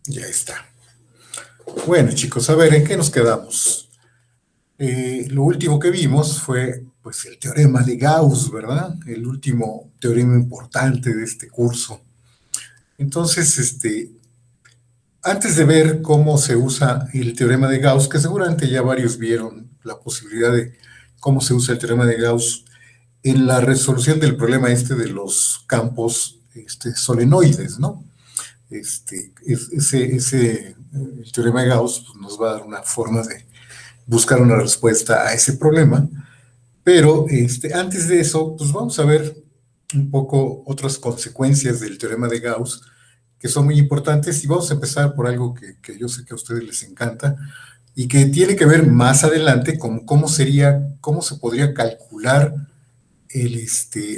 Ya está. Bueno, chicos, a ver, ¿en qué nos quedamos? Lo último que vimos fue, pues, el teorema de Gauss, ¿verdad? El último teorema importante de este curso. Entonces, antes de ver cómo se usa el teorema de Gauss, que seguramente ya varios vieron la posibilidad de cómo se usa el teorema de Gauss en la resolución del problema de los campos solenoides, ¿no? El teorema de Gauss pues, nos va a dar una forma de buscar una respuesta a ese problema, pero antes de eso, pues vamos a ver un poco otras consecuencias del teorema de Gauss que son muy importantes y vamos a empezar por algo que yo sé que a ustedes les encanta y que tiene que ver más adelante con cómo se podría calcular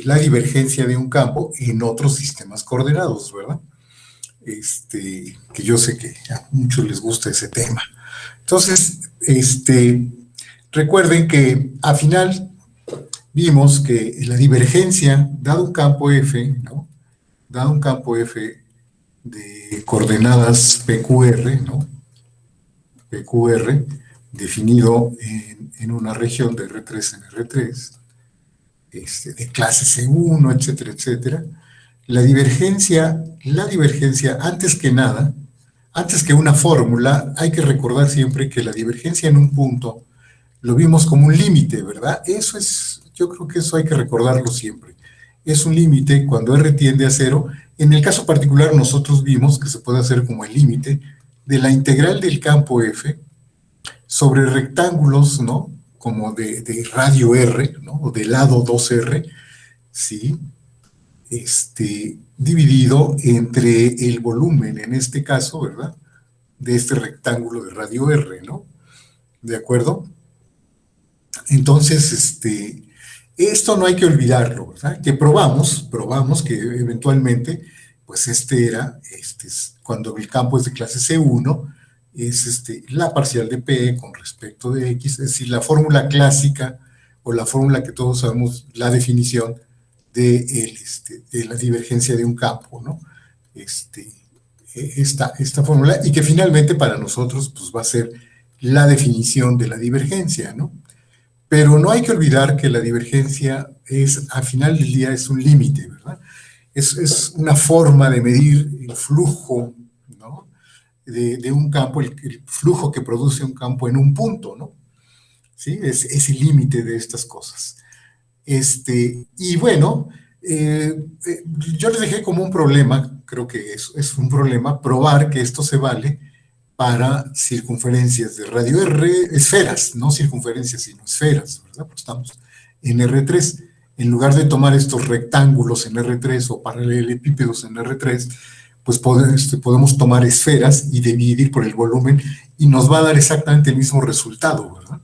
la divergencia de un campo en otros sistemas coordenados, ¿verdad? Que yo sé que a muchos les gusta ese tema. Entonces, recuerden que al final vimos que la divergencia, dado un campo F, ¿no? Dado un campo F de coordenadas PQR, ¿no? PQR, definido en una región de R3 en R3, de clase C1, etcétera, etcétera. La divergencia, antes que nada, antes que una fórmula, hay que recordar siempre que la divergencia en un punto lo vimos como un límite, ¿verdad? Yo creo que eso hay que recordarlo siempre. Es un límite cuando R tiende a cero. En el caso particular, nosotros vimos que se puede hacer como el límite de la integral del campo F sobre rectángulos, ¿no? Como de radio R, ¿no? O de lado 2R, ¿sí? Dividido entre el volumen, en este caso, ¿verdad? De este rectángulo de radio R, ¿no? ¿De acuerdo? Entonces, esto no hay que olvidarlo, ¿verdad? Que probamos que eventualmente, pues cuando el campo es de clase C1, es la parcial de P con respecto de X, es decir, la fórmula clásica o la fórmula que todos sabemos, la definición de la divergencia de un campo, ¿no? Esta fórmula, y que finalmente para nosotros pues, va a ser la definición de la divergencia, ¿no? Pero no hay que olvidar que la divergencia al final del día, es un límite, ¿verdad? Es una forma de medir el flujo, ¿no? De un campo, el flujo que produce un campo en un punto, ¿no? ¿Sí? Es el límite de estas cosas. Y bueno, yo les dejé como un problema, creo que es un problema, probar que esto se vale para circunferencias de radio R, esferas, no circunferencias, sino esferas, ¿verdad? Pues estamos en R3. En lugar de tomar estos rectángulos en R3 o paralelepípedos en R3, pues podemos tomar esferas y dividir por el volumen y nos va a dar exactamente el mismo resultado, ¿verdad?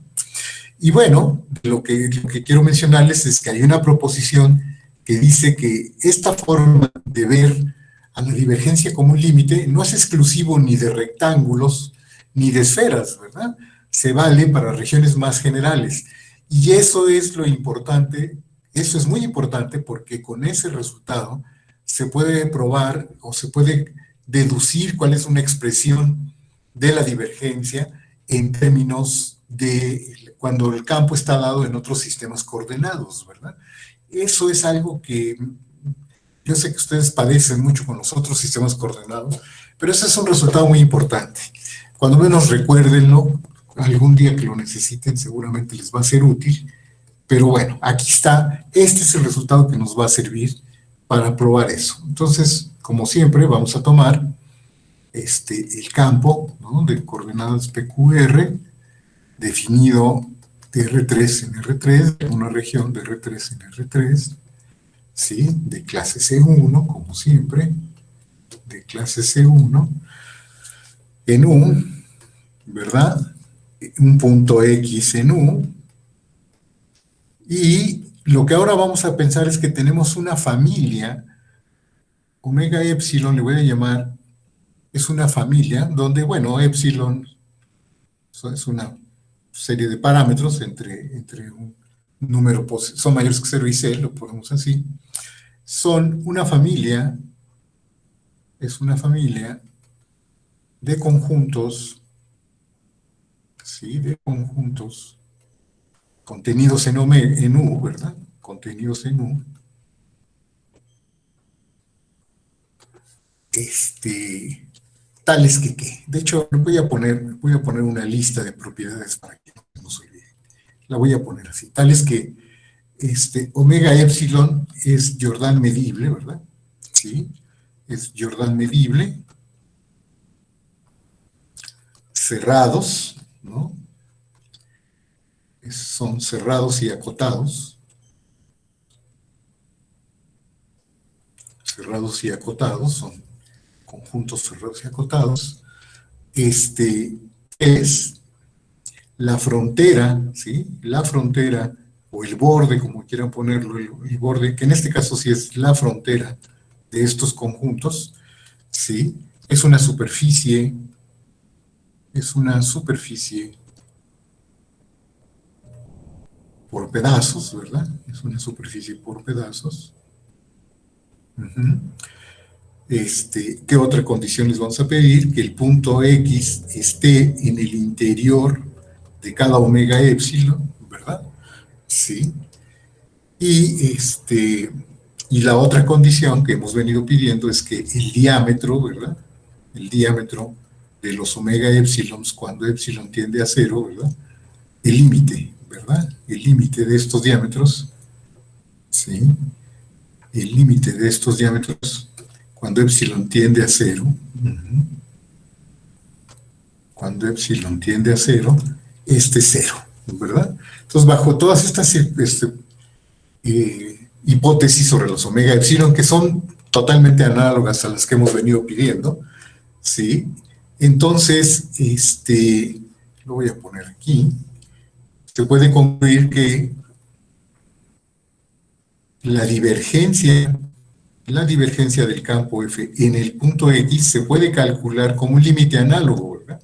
Y bueno, lo que quiero mencionarles es que hay una proposición que dice que esta forma de ver a la divergencia como un límite no es exclusivo ni de rectángulos ni de esferas, ¿verdad? Se vale para regiones más generales. Y eso es lo importante, eso es muy importante porque con ese resultado se puede probar o se puede deducir cuál es una expresión de la divergencia en términos de cuando el campo está dado en otros sistemas coordenados, ¿verdad? Eso es algo que yo sé que ustedes padecen mucho con los otros sistemas coordenados, pero ese es un resultado muy importante. Cuando menos recuérdenlo, algún día que lo necesiten seguramente les va a ser útil, pero bueno, aquí está, este es el resultado que nos va a servir para probar eso. Entonces, como siempre, vamos a tomar el campo, ¿no? De coordenadas PQR, definido de R3 en R3, una región de R3 en R3, ¿sí? De clase C1, como siempre, de clase C1, en U, ¿verdad? Un punto X en U, y lo que ahora vamos a pensar es que tenemos una familia, omega epsilon, le voy a llamar, es una familia donde, bueno, epsilon es una serie de parámetros entre un número, son mayores que 0 y C, lo ponemos así, son una familia, es una familia de conjuntos, ¿sí? De conjuntos contenidos en U, ¿verdad? Contenidos en U, tales que qué. De hecho, voy a poner una lista de propiedades para que no se olvide. La voy a poner así. Tales que omega epsilon es Jordan medible, ¿verdad? Sí, es Jordan medible, cerrados, ¿no? Son cerrados y acotados, son conjuntos cerrados y acotados. Es la frontera, ¿sí? La frontera o el borde, como quieran ponerlo, el borde, que en este caso sí es la frontera de estos conjuntos, ¿sí? Es una superficie por pedazos, ¿verdad? Es una superficie por pedazos. Uh-huh. ¿Qué otra condición les vamos a pedir? Que el punto X esté en el interior de cada omega epsilon, ¿verdad? Sí. Y la otra condición que hemos venido pidiendo es que el diámetro, ¿verdad? El diámetro de los omega epsilons cuando epsilon tiende a cero, ¿verdad? El límite, ¿verdad? El límite de estos diámetros, ¿sí? El límite de estos diámetros cuando epsilon tiende a cero, cuando epsilon tiende a cero, cero, ¿verdad? Entonces, bajo todas estas hipótesis sobre los omega epsilon, que son totalmente análogas a las que hemos venido pidiendo, ¿sí? Entonces, lo voy a poner aquí, se puede concluir que la divergencia del campo F en el punto X se puede calcular como un límite análogo, ¿verdad?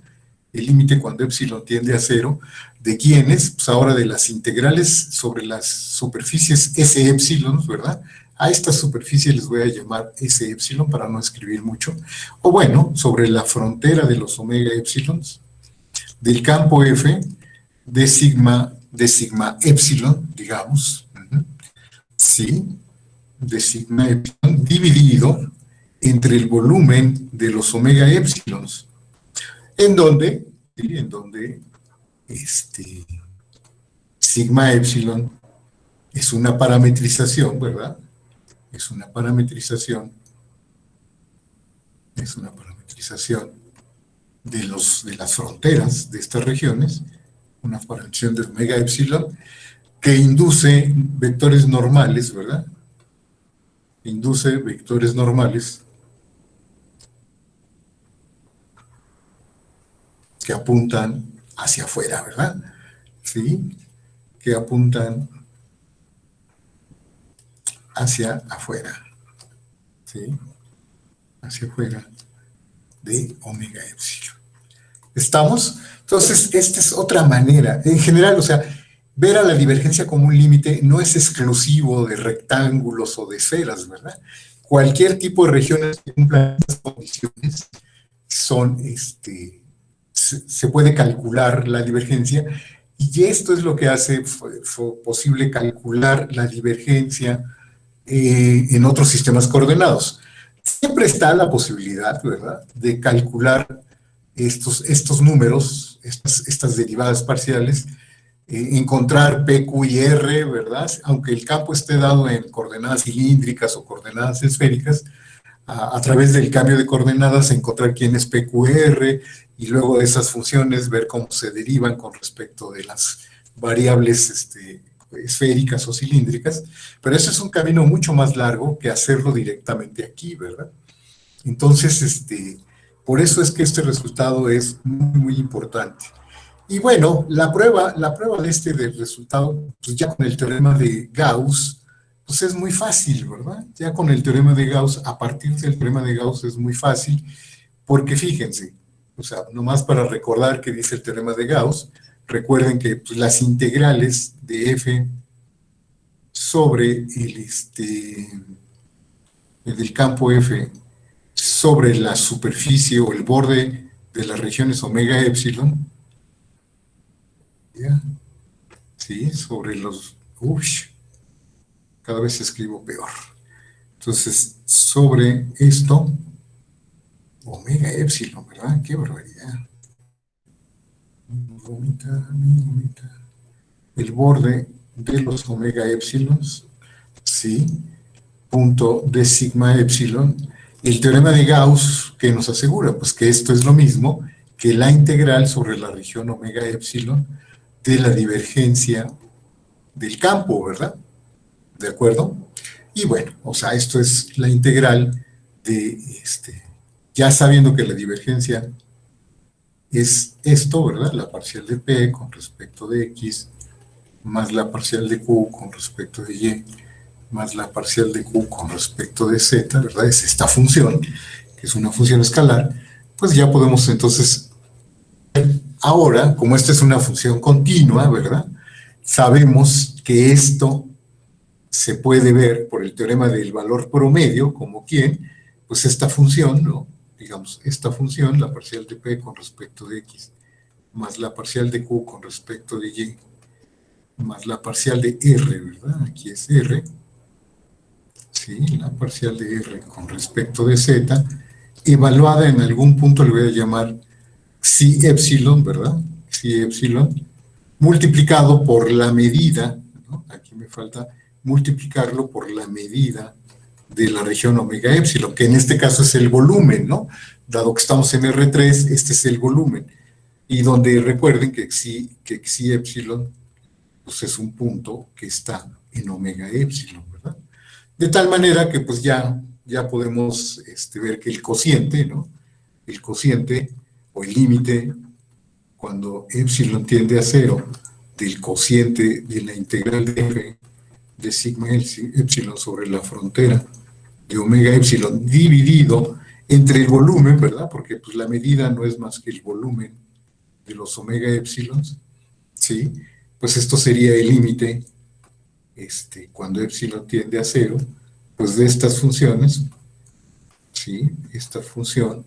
El límite cuando epsilon tiende a cero, ¿de quiénes? Pues ahora de las integrales sobre las superficies S epsilon, ¿verdad? A esta superficie les voy a llamar S epsilon para no escribir mucho. O bueno, sobre la frontera de los omega epsilons, del campo F de sigma epsilon, digamos, ¿sí? De sigma epsilon dividido entre el volumen de los omega epsilons, en donde, ¿sí? En donde sigma epsilon es una parametrización, ¿verdad? Es una parametrización de las fronteras de estas regiones, una parametrización de omega epsilon que induce vectores normales, ¿verdad? Induce vectores normales que apuntan hacia afuera, ¿verdad? ¿Sí? Que apuntan hacia afuera, ¿sí? Hacia afuera de omega epsilon. ¿Estamos? Entonces, esta es otra manera. En general, o sea, ver a la divergencia como un límite no es exclusivo de rectángulos o de esferas, ¿verdad? Cualquier tipo de regiones que cumplan estas condiciones son, se puede calcular la divergencia, y esto es lo que hace posible calcular la divergencia en otros sistemas coordenados. Siempre está la posibilidad, ¿verdad?, de calcular estos números, estas derivadas parciales, encontrar P, Q y R, ¿verdad? Aunque el campo esté dado en coordenadas cilíndricas o coordenadas esféricas, a través del cambio de coordenadas encontrar quién es PQR y luego de esas funciones ver cómo se derivan con respecto de las variables esféricas o cilíndricas, pero ese es un camino mucho más largo que hacerlo directamente aquí, ¿verdad? Entonces, por eso es que este resultado es muy, muy importante. Y bueno, la prueba del resultado, pues ya con el teorema de Gauss, pues es muy fácil, ¿verdad? Ya con el teorema de Gauss, a partir del teorema de Gauss es muy fácil, porque fíjense, o sea, nomás para recordar que dice el teorema de Gauss, recuerden que pues, las integrales de f sobre el del campo f sobre la superficie o el borde de las regiones omega epsilon, ¿ya? ¿Sí? Sobre los... Uy, cada vez escribo peor. Entonces, sobre esto, omega epsilon, ¿verdad? Qué barbaridad. El borde de los omega epsilons, ¿sí? Punto de sigma epsilon. El teorema de Gauss, que nos asegura? Pues que esto es lo mismo que la integral sobre la región omega epsilon de la divergencia del campo, ¿verdad? ¿De acuerdo? Y bueno, o sea, esto es la integral de, ya sabiendo que la divergencia es esto, ¿verdad? La parcial de P con respecto de X, más la parcial de Q con respecto de Y, más la parcial de Q con respecto de Z, ¿verdad? Es esta función, que es una función escalar, pues ya podemos entonces, ahora, como esta es una función continua, ¿verdad? Sabemos que esto se puede ver por el teorema del valor promedio, como quién, pues esta función, ¿no? Digamos, esta función, la parcial de P con respecto de X, más la parcial de Q con respecto de Y, más la parcial de R, ¿verdad? Aquí es R, ¿sí? La parcial de R con respecto de Z, evaluada en algún punto, le voy a llamar psi epsilon, ¿verdad? Psi epsilon, multiplicado por la medida, ¿no? Aquí me falta multiplicarlo por la medida de la región omega epsilon, que en este caso es el volumen, ¿no? Dado que estamos en R3, este es el volumen. Y donde recuerden que xi epsilon pues es un punto que está en omega epsilon, ¿verdad? De tal manera que pues ya podemos ver que el cociente, ¿no? El cociente o el límite cuando epsilon tiende a cero del cociente de la integral de f de sigma epsilon sobre la frontera de omega epsilon dividido entre el volumen, ¿verdad? Porque pues la medida no es más que el volumen de los omega epsilons, ¿sí? Pues esto sería el límite cuando epsilon tiende a cero, pues de estas funciones, ¿sí? Esta función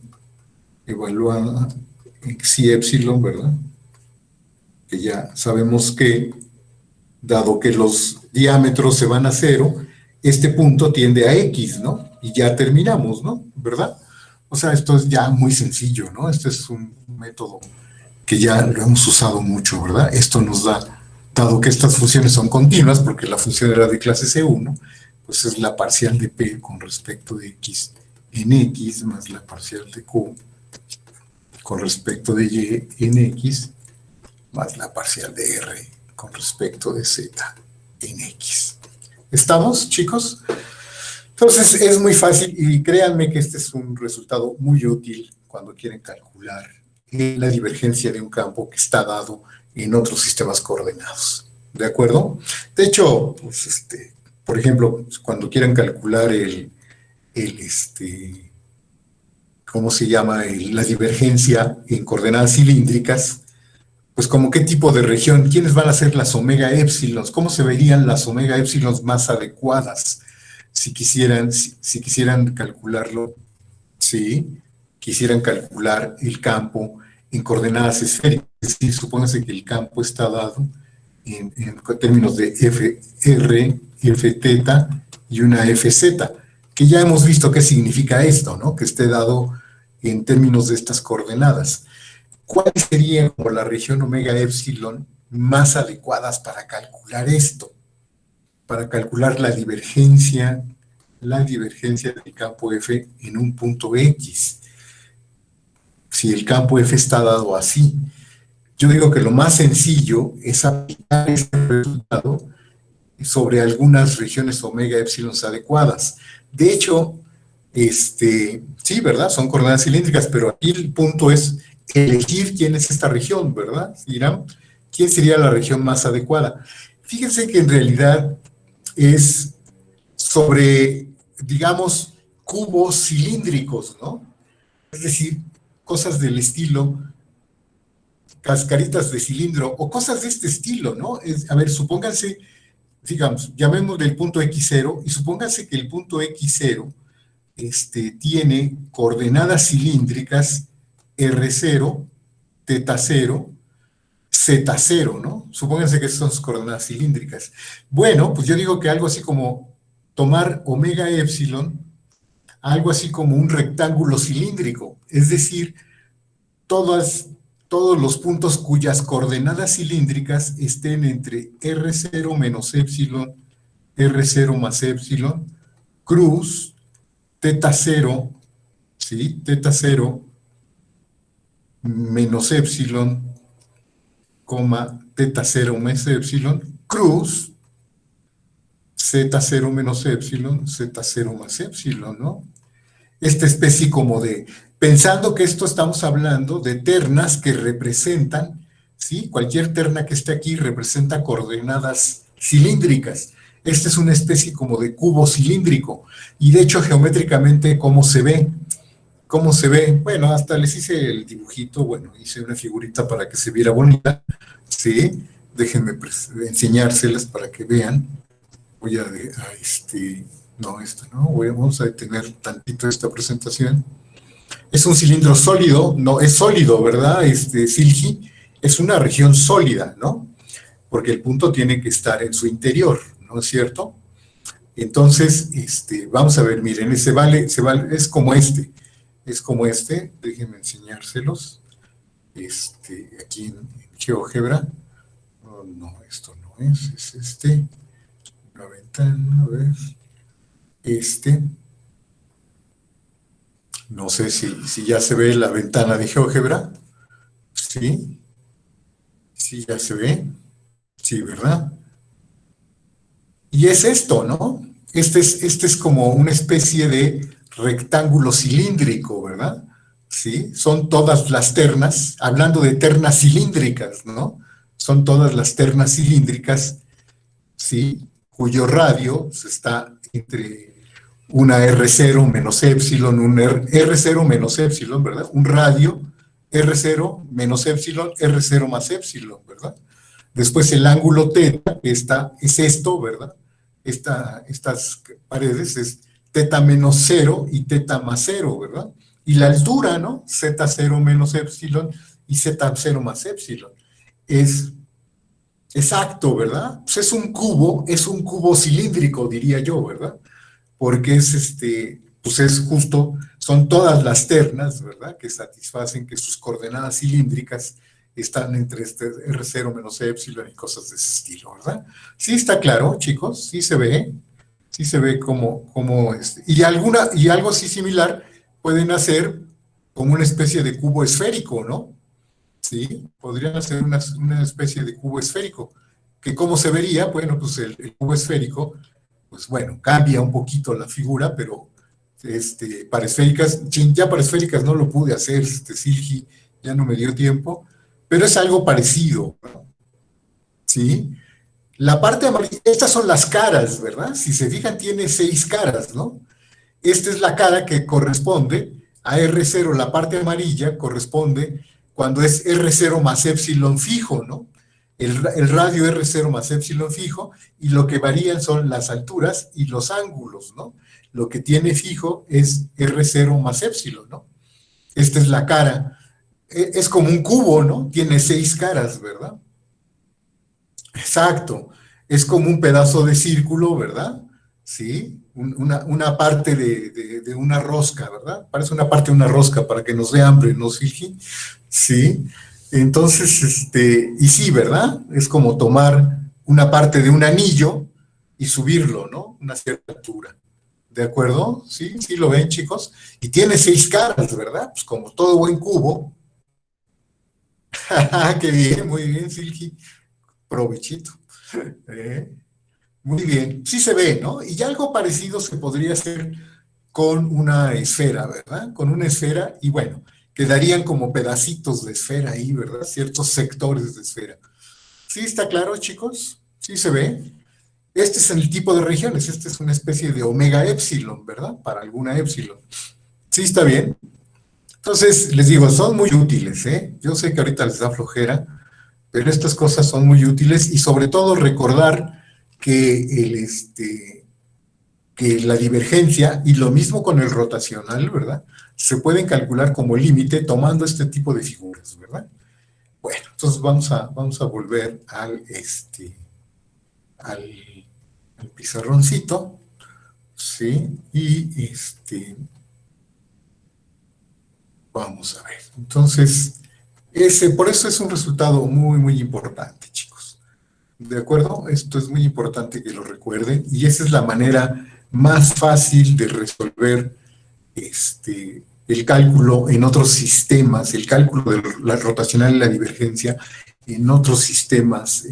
evaluada en xi epsilon, ¿verdad? Que ya sabemos que, dado que los diámetros se van a cero, este punto tiende a X, ¿no? Y ya terminamos, ¿no? ¿Verdad? O sea, esto es ya muy sencillo, ¿no? Este es un método que ya lo hemos usado mucho, ¿verdad? Esto nos da, dado que estas funciones son continuas, porque la función era de clase C1, pues es la parcial de P con respecto de X en X más la parcial de Q con respecto de Y en X más la parcial de R con respecto de Z en X. ¿Estamos, chicos? Entonces es muy fácil y créanme que este es un resultado muy útil cuando quieren calcular la divergencia de un campo que está dado en otros sistemas coordenados. ¿De acuerdo? De hecho, pues por ejemplo, cuando quieran calcular ¿cómo se llama? La divergencia en coordenadas cilíndricas, pues como qué tipo de región, quiénes van a ser las omega épsilons, cómo se verían las omega épsilons más adecuadas si quisieran calcularlo, sí, quisieran calcular el campo en coordenadas esféricas, es decir, supóngase que el campo está dado en términos de FR, F teta y una FZ, que ya hemos visto qué significa esto, ¿no? Que esté dado en términos de estas coordenadas. ¿Cuál sería como la región omega epsilon más adecuadas para calcular esto? Para calcular la divergencia del campo F en un punto X. Si el campo F está dado así, yo digo que lo más sencillo es aplicar este resultado sobre algunas regiones omega epsilon adecuadas. De hecho, sí, ¿verdad? Son coordenadas cilíndricas, pero aquí el punto es elegir quién es esta región, ¿verdad? Dirán, ¿quién sería la región más adecuada? Fíjense que en realidad es sobre, digamos, cubos cilíndricos, ¿no? Es decir, cosas del estilo cascaritas de cilindro o cosas de este estilo, ¿no? A ver, supónganse, digamos, llamémosle el punto X0 y supónganse que el punto X0 tiene coordenadas cilíndricas R0, teta 0, Z0, ¿no? Supónganse que estas son sus coordenadas cilíndricas. Bueno, pues yo digo que algo así como tomar omega epsilon, algo así como un rectángulo cilíndrico, es decir, todos los puntos cuyas coordenadas cilíndricas estén entre R0 menos epsilon, R0 más epsilon, cruz, teta 0, ¿sí? Teta 0 menos epsilon, coma, teta 0 más epsilon, cruz, Z0 menos epsilon, Z0 más epsilon, ¿no? Esta especie como de, pensando que esto estamos hablando de ternas que representan, ¿sí? Cualquier terna que esté aquí representa coordenadas cilíndricas. Esta es una especie como de cubo cilíndrico. Y de hecho, geométricamente, ¿cómo se ve? ¿Cómo se ve? Bueno, hasta les hice el dibujito, bueno, hice una figurita para que se viera bonita, ¿sí? Déjenme enseñárselas para que vean. Voy a no, esta no, vamos a detener tantito esta presentación. Es un cilindro sólido, no, es sólido, ¿verdad? Silgi, es una región sólida, ¿no? Porque el punto tiene que estar en su interior, ¿no es cierto? Entonces, vamos a ver, miren, es como déjenme enseñárselos, aquí en GeoGebra, no, esto no es una ventana, a ver, no sé si ya se ve la ventana de GeoGebra, ¿sí? Sí, ya se ve, sí, ¿verdad? Y es esto, ¿no? Este es como una especie de rectángulo cilíndrico, ¿verdad? Sí, son todas las ternas, hablando de ternas cilíndricas, ¿no? Son todas las ternas cilíndricas, ¿sí? Cuyo radio está entre una R0 menos epsilon, un R0 menos epsilon, ¿verdad? Un radio R0 menos epsilon, R0 más epsilon, ¿verdad? Después el ángulo teta, es esto, ¿verdad? Estas paredes es teta menos 0 y teta más 0, ¿verdad? Y la altura, ¿no? Z0 menos epsilon y Z0 más epsilon. Es exacto, ¿verdad? Pues es un cubo cilíndrico, diría yo, ¿verdad? Porque pues es justo, son todas las ternas, ¿verdad? Que satisfacen que sus coordenadas cilíndricas están entre R0 menos epsilon y cosas de ese estilo, ¿verdad? Sí está claro, chicos, sí se ve como y algo así similar pueden hacer como una especie de cubo esférico, ¿no? Sí, podrían hacer una especie de cubo esférico, que cómo se vería, bueno, pues el cubo esférico, pues bueno, cambia un poquito la figura, pero para esféricas, ya para esféricas no lo pude hacer, Silgi, ya no me dio tiempo, pero es algo parecido, ¿no? ¿Sí? La parte amarilla, estas son las caras, ¿verdad? Si se fijan, tiene 6 caras, ¿no? Esta es la cara que corresponde a R0, la parte amarilla corresponde cuando es R0 más epsilon fijo, ¿no? El radio R0 más epsilon fijo, y lo que varían son las alturas y los ángulos, ¿no? Lo que tiene fijo es R0 más epsilon, ¿no? Esta es la cara. Es como un cubo, ¿no? Tiene 6 caras, ¿verdad? Exacto. Es como un pedazo de círculo, ¿verdad? Sí, una parte de una rosca, ¿verdad? Parece una parte de una rosca para que nos dé hambre, ¿no, Silgi? Sí. Entonces, y sí, ¿verdad? Es como tomar una parte de un anillo y subirlo, ¿no? Una cierta altura. ¿De acuerdo? Sí, sí lo ven, chicos. Y tiene 6 caras, ¿verdad? Pues como todo buen cubo. Qué bien, muy bien, Silgi. Provechito. Muy bien, sí se ve, ¿no? Y algo parecido se podría hacer con una esfera, ¿verdad? Con una esfera, y bueno, quedarían como pedacitos de esfera ahí, ¿verdad? Ciertos sectores de esfera. ¿Sí está claro, chicos? ¿Sí se ve? Este es el tipo de regiones, este es una especie de omega epsilon, ¿verdad? Para alguna epsilon. ¿Sí está bien? Entonces, les digo, son muy útiles, ¿eh? Yo sé que ahorita les da flojera, pero estas cosas son muy útiles y sobre todo recordar que que la divergencia, y lo mismo con el rotacional, ¿verdad? se pueden calcular como límite tomando este tipo de figuras, ¿verdad? Bueno, entonces vamos a volver al, al pizarroncito, ¿sí? Y vamos a ver. Entonces, por eso es un resultado muy, muy importante, chicos. ¿De acuerdo? Esto es muy importante que lo recuerden y esa es la manera más fácil de resolver el cálculo en otros sistemas, el cálculo de la rotacional y la divergencia en otros sistemas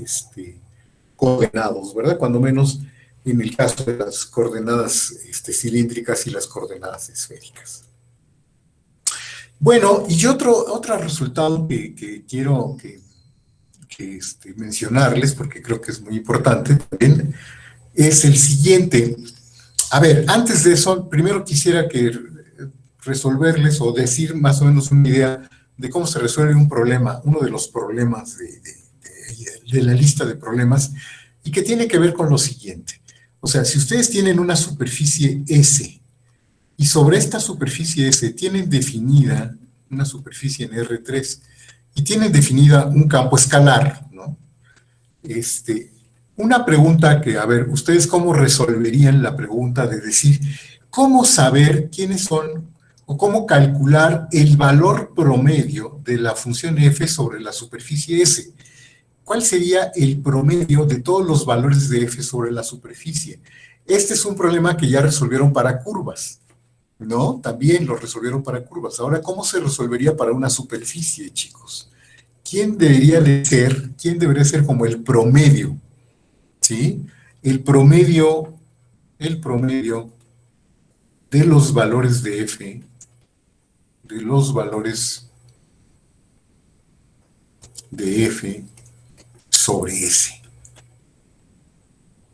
coordenados, ¿verdad? Cuando menos en el caso de las coordenadas cilíndricas y las coordenadas esféricas. Bueno, y otro resultado que quiero mencionarles, porque creo que es muy importante también, es el siguiente. A ver, antes de eso, primero quisiera resolverles o decir más o menos una idea de cómo se resuelve un problema, uno de los problemas de la lista de problemas, y que tiene que ver con lo siguiente. O sea, si ustedes tienen una superficie S, y sobre esta superficie S tienen definida una superficie en R3, y tienen definida un campo escalar, ¿no? Una pregunta que, a ver, ¿ustedes cómo resolverían la pregunta de decir cómo saber quiénes son o cómo calcular el valor promedio de la función f sobre la superficie S? ¿Cuál sería el promedio de todos los valores de f sobre la superficie? Este es un problema que ya resolvieron para curvas, ¿no? También lo resolvieron para curvas. Ahora, ¿cómo se resolvería para una superficie, chicos? ¿Quién debería ser como el promedio? ¿Sí? El promedio de los valores de f, de los valores de f sobre s.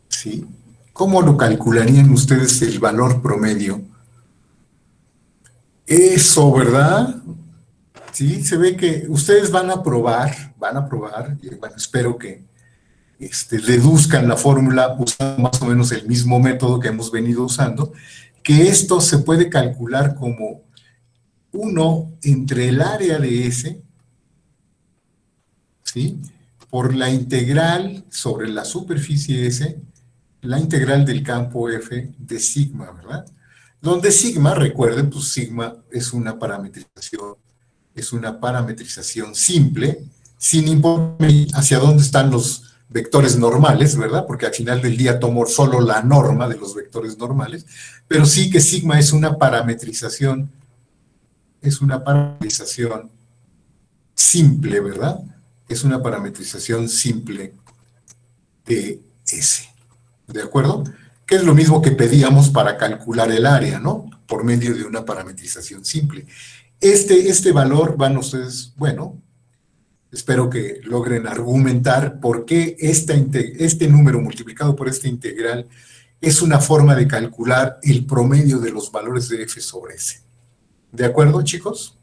¿Sí? ¿Cómo lo calcularían ustedes el valor promedio? Eso, ¿verdad? Sí, se ve que ustedes van a probar, y bueno, espero que deduzcan la fórmula usando más o menos el mismo método que hemos venido usando, que esto se puede calcular como 1 entre el área de S, ¿sí? Por la integral sobre la superficie S, la integral del campo F de sigma, ¿verdad? Donde sigma, recuerden, pues sigma es una parametrización simple, sin importar hacia dónde están los vectores normales, ¿verdad? Porque al final del día tomo solo la norma de los vectores normales, pero sí que sigma es una parametrización simple, ¿verdad? Es una parametrización simple de S, ¿de acuerdo? Que es lo mismo que pedíamos para calcular el área, ¿no? Por medio de una parametrización simple. Este valor van ustedes, bueno, espero que logren argumentar por qué este número multiplicado por esta integral es una forma de calcular el promedio de los valores de f sobre s. ¿De acuerdo, chicos?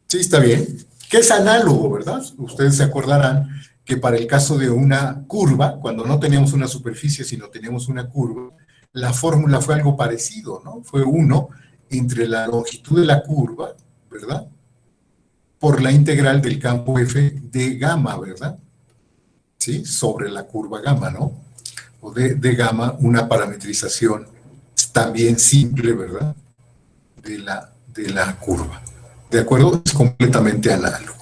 Sí, está bien. Que es análogo, ¿verdad? Ustedes se acordarán que para el caso de una curva, cuando no teníamos una superficie, sino teníamos una curva, la fórmula fue algo parecido, ¿no? Fue 1 entre la longitud de la curva, ¿verdad? Por la integral del campo f de gamma, ¿verdad? ¿Sí? Sobre la curva gamma, ¿no? O de gamma, una parametrización también simple, ¿verdad? De la curva. ¿De acuerdo? Es completamente análogo.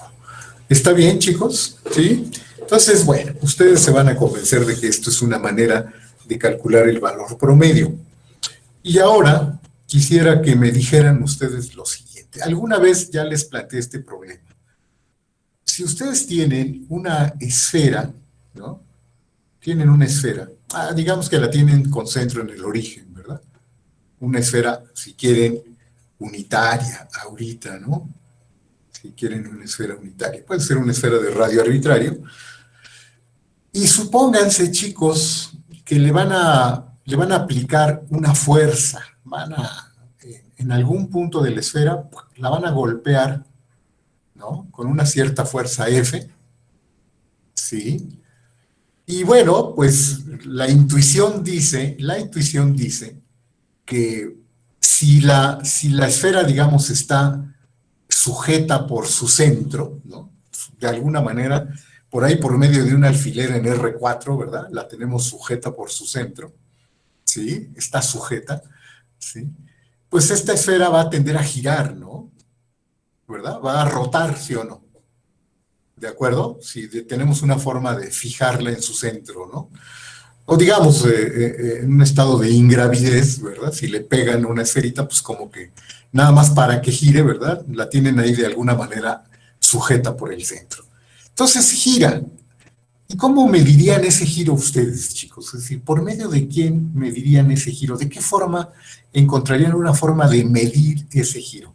¿Está bien, chicos? ¿Sí? Entonces, bueno, ustedes se van a convencer de que esto es una manera de calcular el valor promedio. Y ahora quisiera que me dijeran ustedes lo siguiente. ¿Alguna vez ya les planteé este problema? Si ustedes tienen una esfera, ¿no? Tienen una esfera, digamos que la tienen con centro en el origen, ¿verdad? Una esfera, si quieren, unitaria, ahorita, ¿no? Si quieren una esfera unitaria. Puede ser una esfera de radio arbitrario. Y supónganse, chicos, que le van a aplicar una fuerza. En algún punto de la esfera, la van a golpear, ¿no? Con una cierta fuerza F, ¿sí? Y bueno, pues la intuición dice que si la esfera, digamos, está sujeta por su centro, ¿no? De alguna manera, por ahí por medio de un alfiler en R4, ¿verdad? La tenemos sujeta por su centro, ¿sí? Está sujeta, ¿sí? Pues esta esfera va a tender a girar, ¿no? ¿Verdad? Va a rotar, ¿sí o no? ¿De acuerdo? Si tenemos una forma de fijarla en su centro, ¿no? O digamos, en un estado de ingravidez, ¿verdad? Si le pegan una esferita, pues como que nada más para que gire, ¿verdad? La tienen ahí de alguna manera sujeta por el centro. Entonces gira. ¿Y cómo medirían ese giro ustedes, chicos? Es decir, ¿por medio de quién medirían ese giro? ¿De qué forma encontrarían una forma de medir ese giro?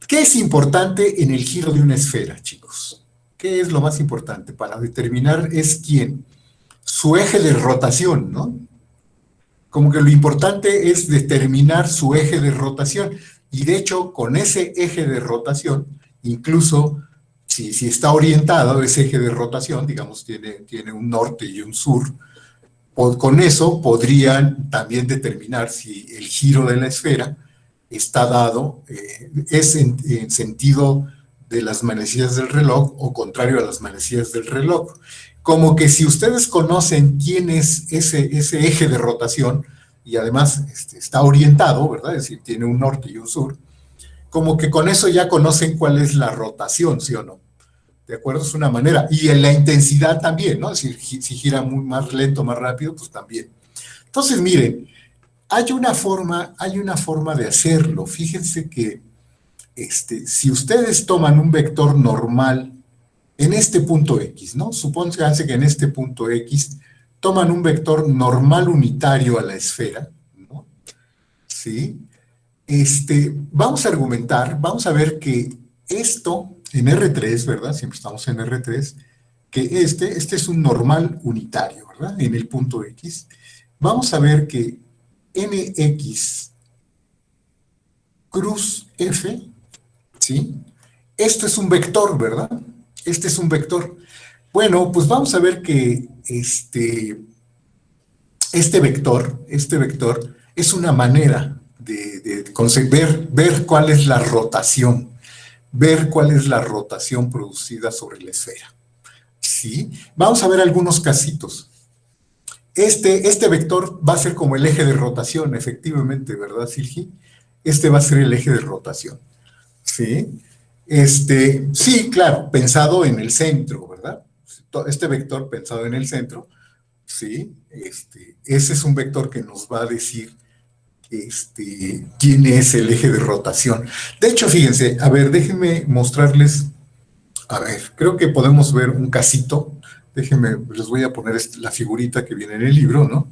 ¿Qué es importante en el giro de una esfera, chicos? ¿Qué es lo más importante para determinar es quién? Su eje de rotación, ¿no? Como que lo importante es determinar su eje de rotación. Y de hecho, con ese eje de rotación, incluso si está orientado ese eje de rotación, digamos, tiene un norte y un sur, con eso podrían también determinar si el giro de la esfera está dado, es en sentido de las manecillas del reloj o contrario a las manecillas del reloj. Como que si ustedes conocen quién es ese eje de rotación y además está orientado, ¿verdad? Es decir, tiene un norte y un sur, como que con eso ya conocen cuál es la rotación, ¿sí o no? ¿De acuerdo? Es una manera. Y en la intensidad también, ¿no? Es decir, si gira muy más lento, más rápido, pues también. Entonces, miren, hay una forma de hacerlo. Fíjense que si ustedes toman un vector normal en este punto X, ¿no? Supónganse que en este punto X toman un vector normal unitario a la esfera, ¿no? ¿Sí? Vamos a argumentar, vamos a ver que esto en R3, ¿verdad? Siempre estamos en R3, que este es un normal unitario, ¿verdad? En el punto X. Vamos a ver que NX cruz F, ¿sí? Esto es un vector, ¿verdad? Este es un vector. Bueno, pues vamos a ver que este vector es una manera de ver cuál es la rotación, ver cuál es la rotación producida sobre la esfera. ¿Sí? Vamos a ver algunos casitos. Este vector va a ser como el eje de rotación, efectivamente, ¿verdad, Silgi? Este va a ser el eje de rotación. ¿Sí? Sí, claro, pensado en el centro, ¿verdad? Este vector pensado en el centro, ¿sí? Ese es un vector que nos va a decir quién es el eje de rotación. De hecho, fíjense, a ver, déjenme mostrarles, a ver, creo que podemos ver un casito. Déjenme, les voy a poner la figurita que viene en el libro, ¿no?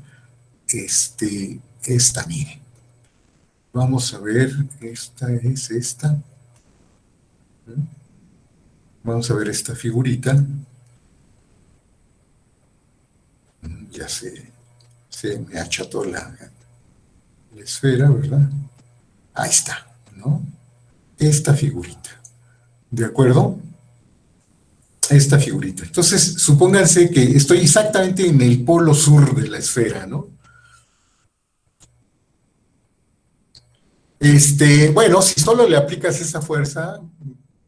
Esta, miren. Vamos a ver, esta es esta. Vamos a ver esta figurita. Ya se me acható la esfera, ¿verdad? Ahí está, ¿no? Esta figurita. ¿De acuerdo? Esta figurita. Entonces, supónganse que estoy exactamente en el polo sur de la esfera, ¿no? Bueno, si solo le aplicas esa fuerza,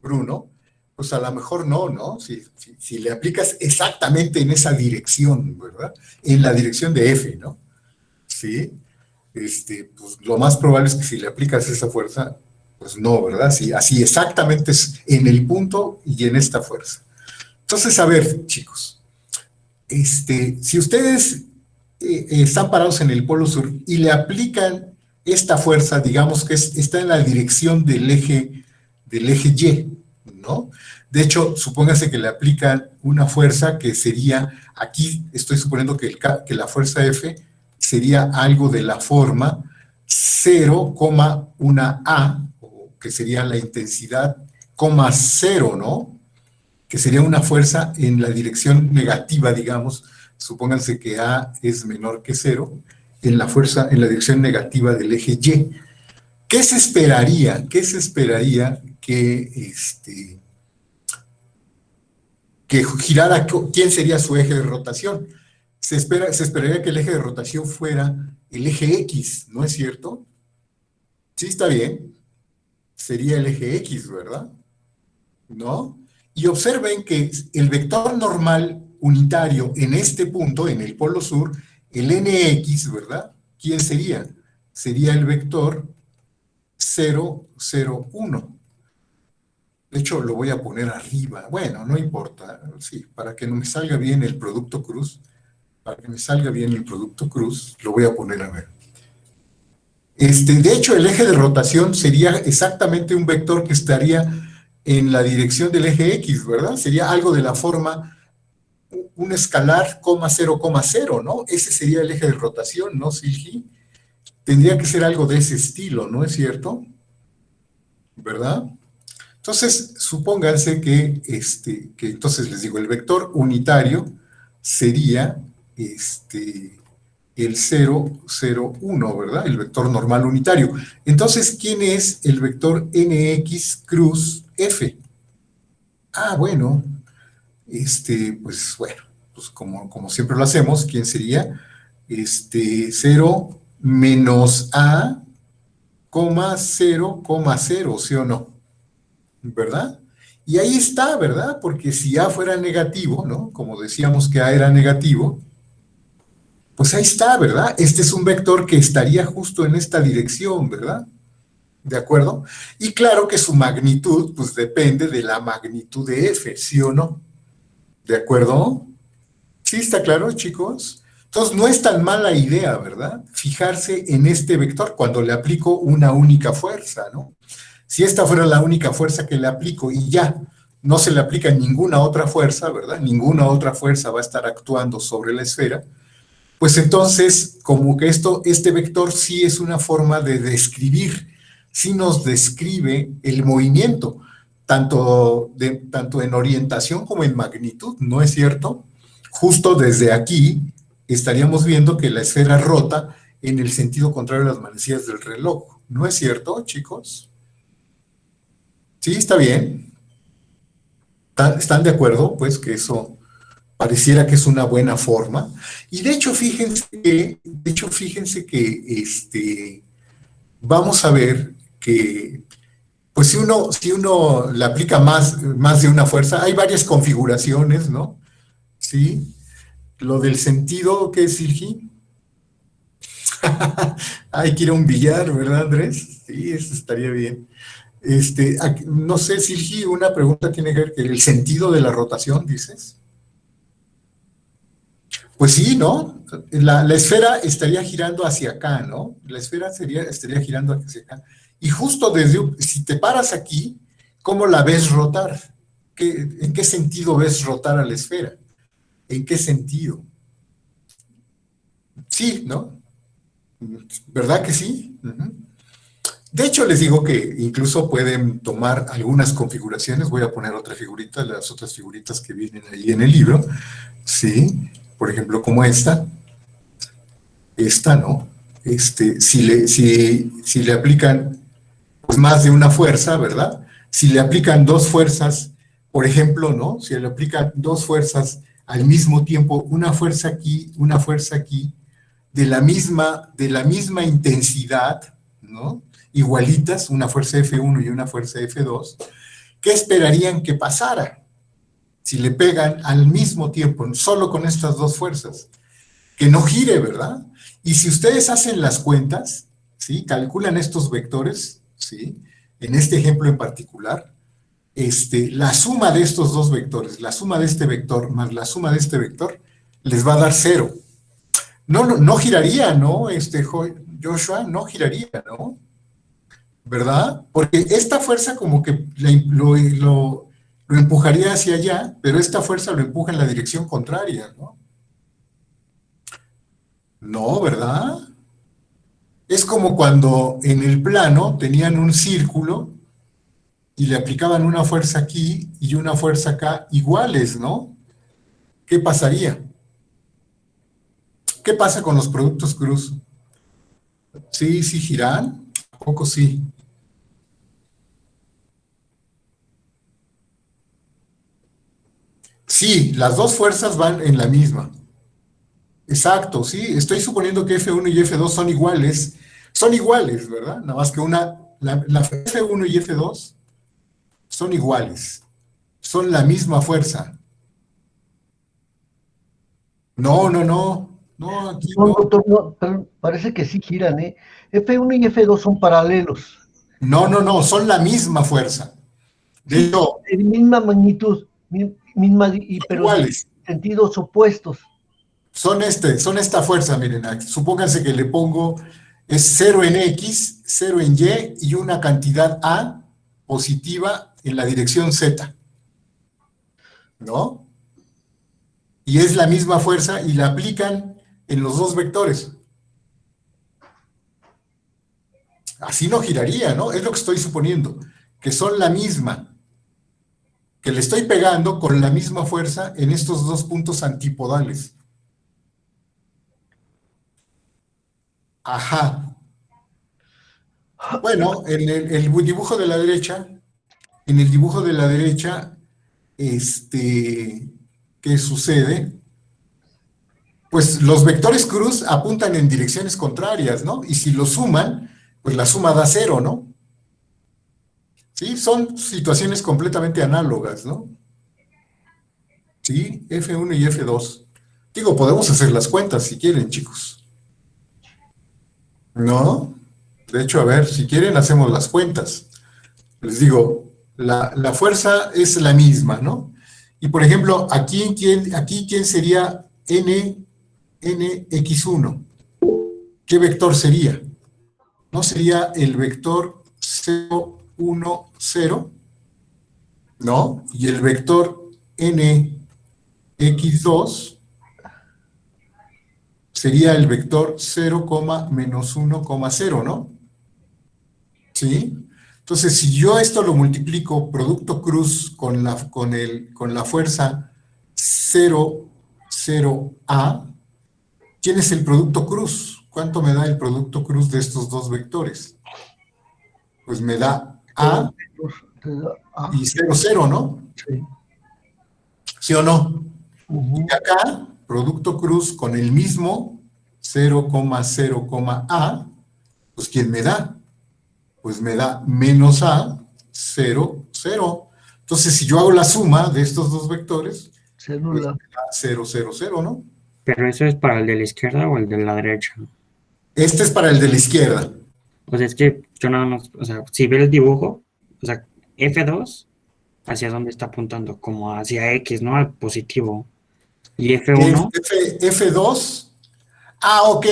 Bruno, pues a lo mejor no, ¿no? Si le aplicas exactamente en esa dirección, ¿verdad? En la dirección de F, ¿no? Sí. Pues lo más probable es que si le aplicas esa fuerza, pues no, ¿verdad? Sí, así exactamente es en el punto y en esta fuerza. Entonces, a ver, chicos, si ustedes están parados en el polo sur y le aplican esta fuerza, digamos que está en la dirección del eje Y, ¿no? De hecho, supóngase que le aplican una fuerza que sería, aquí estoy suponiendo que la fuerza F sería algo de la forma 0,1A, que sería la intensidad, coma 0, ¿no? Que sería una fuerza en la dirección negativa, digamos, supónganse que A es menor que 0, en la fuerza, en la dirección negativa del eje Y. ¿Qué se esperaría? ¿Qué se esperaría que girara? ¿Quién sería su eje de rotación? Se esperaría que el eje de rotación fuera el eje X, ¿no es cierto? Sí, está bien. Sería el eje X, ¿verdad? ¿No? Y observen que el vector normal unitario en este punto, en el polo sur, el nx, ¿verdad? ¿Quién sería? Sería el vector 0, 0, 1. De hecho, lo voy a poner arriba. Bueno, no importa, sí, para que no me salga bien el producto cruz, para que me salga bien el producto cruz, lo voy a poner a ver. De hecho, el eje de rotación sería exactamente un vector que estaría en la dirección del eje X, ¿verdad? Sería algo de la forma un escalar, coma 0, ¿no? Ese sería el eje de rotación, ¿no, Silgi? Tendría que ser algo de ese estilo, ¿no es cierto? ¿Verdad? Entonces, supónganse que entonces les digo, el vector unitario sería el 0, 0, 1, ¿verdad? El vector normal unitario. Entonces, ¿quién es el vector nx cruz f? Ah, bueno, pues bueno, pues como siempre lo hacemos, ¿quién sería? 0 menos a, 0, ¿sí o no? ¿Verdad? Y ahí está, ¿verdad? Porque si A fuera negativo, ¿no? Como decíamos que A era negativo, pues ahí está, ¿verdad? Este es un vector que estaría justo en esta dirección, ¿verdad? ¿De acuerdo? Y claro que su magnitud, pues depende de la magnitud de F, ¿sí o no? ¿De acuerdo? Sí, está claro, chicos. Entonces, no es tan mala idea, ¿verdad? Fijarse en este vector cuando le aplico una única fuerza, ¿no? Si esta fuera la única fuerza que le aplico y ya no se le aplica ninguna otra fuerza, ¿verdad? Ninguna otra fuerza va a estar actuando sobre la esfera, pues entonces, como que este vector sí es una forma de describir, sí nos describe el movimiento, tanto en orientación como en magnitud, ¿no es cierto? Justo desde aquí estaríamos viendo que la esfera rota en el sentido contrario a las manecillas del reloj, ¿no es cierto, chicos? Sí, está bien. ¿Están de acuerdo? Pues que eso pareciera que es una buena forma. Y de hecho, fíjense que vamos a ver que, pues si uno le aplica más de una fuerza, hay varias configuraciones, ¿no? Sí. Lo del sentido, ¿qué es, Sirgi? Hay que ir a un billar, ¿verdad, Andrés? Sí, eso estaría bien. No sé, Sirgi, una pregunta tiene que ver con el sentido de la rotación, dices. Pues sí, ¿no? La esfera estaría girando hacia acá, ¿no? La esfera estaría girando hacia acá. Y justo si te paras aquí, ¿cómo la ves rotar? ¿En qué sentido ves rotar a la esfera? ¿En qué sentido? Sí, ¿no? ¿Verdad que sí? Ujú. De hecho, les digo que incluso pueden tomar algunas configuraciones. Voy a poner otra figurita, las otras figuritas que vienen ahí en el libro. Sí, por ejemplo, como esta, ¿no? Si le aplican pues, más de una fuerza, ¿verdad? Si le aplican dos fuerzas, por ejemplo, ¿no? Si le aplican dos fuerzas al mismo tiempo, una fuerza aquí, de la misma intensidad, ¿no? Igualitas, una fuerza F1 y una fuerza F2, ¿qué esperarían que pasara si le pegan al mismo tiempo, solo con estas dos fuerzas? Que no gire, ¿verdad? Y si ustedes hacen las cuentas, ¿sí? Calculan estos vectores, ¿sí? En este ejemplo en particular, la suma de estos dos vectores, la suma de este vector más la suma de este vector, les va a dar cero. No giraría, ¿no? Joshua, no giraría, ¿no? ¿Verdad? Porque esta fuerza como que lo empujaría hacia allá, pero esta fuerza lo empuja en la dirección contraria, ¿no? No, ¿verdad? Es como cuando en el plano tenían un círculo y le aplicaban una fuerza aquí y una fuerza acá iguales, ¿no? ¿Qué pasaría? ¿Qué pasa con los productos cruz? Sí, sí giran, ¿a poco sí? Sí, las dos fuerzas van en la misma. Exacto, sí, estoy suponiendo que F1 y F2 son iguales, Son iguales, ¿verdad? Nada más que la F1 y F2 son iguales, son la misma fuerza. No, no, no, no, aquí No, no. doctor, no, pero parece que sí giran, ¿eh? F1 y F2 son paralelos. No, no, no, son la misma fuerza. De Sí, hecho, de misma magnitud, misma, pero en iguales. sentidos opuestos. Son esta fuerza, miren, supónganse que le pongo es cero en X, cero en Y y una cantidad A positiva en la dirección Z, ¿no? Y es la misma fuerza y la aplican en los dos vectores. Así no giraría, ¿no? Es lo que estoy suponiendo, que son la misma, que le estoy pegando con la misma fuerza en estos dos puntos antipodales. Ajá. Bueno, en el dibujo de la derecha, en el dibujo de la derecha, ¿qué sucede? Pues los vectores cruz apuntan en direcciones contrarias, ¿no? Y si lo suman, pues la suma da cero, ¿no? Sí, son situaciones completamente análogas, ¿no? Sí, F1 y F2. Digo, podemos hacer las cuentas si quieren, chicos. ¿No? De hecho, a ver, si quieren, hacemos las cuentas. Les digo, la fuerza es la misma, ¿no? Y por ejemplo, aquí ¿quién sería nx1? ¿Qué vector sería? ¿No sería el vector 0, 1, 0? ¿No? Y el vector nx2 sería el vector 0, menos 1, 0, ¿no? ¿Sí? Entonces, si yo esto lo multiplico, producto cruz con la fuerza 0, 0A, ¿quién es el producto cruz? ¿Cuánto me da el producto cruz de estos dos vectores? Pues me da A y 0, 0, ¿no? Sí. ¿Sí o no? Y Ujú. acá, producto cruz con el mismo 0, 0, A, pues ¿quién me da? Pues me da menos A, 0, 0. Entonces, si yo hago la suma de estos dos vectores, pues Célula. me da 0, 0, 0, ¿no? Pero eso es para el de la izquierda o el de la derecha. Este es para el de la izquierda. O sea, es que yo nada más, o sea, si ve el dibujo, o sea, F2, ¿hacia dónde está apuntando? Como hacia X, ¿no? Al positivo. Y F1, F2. Ah, ok,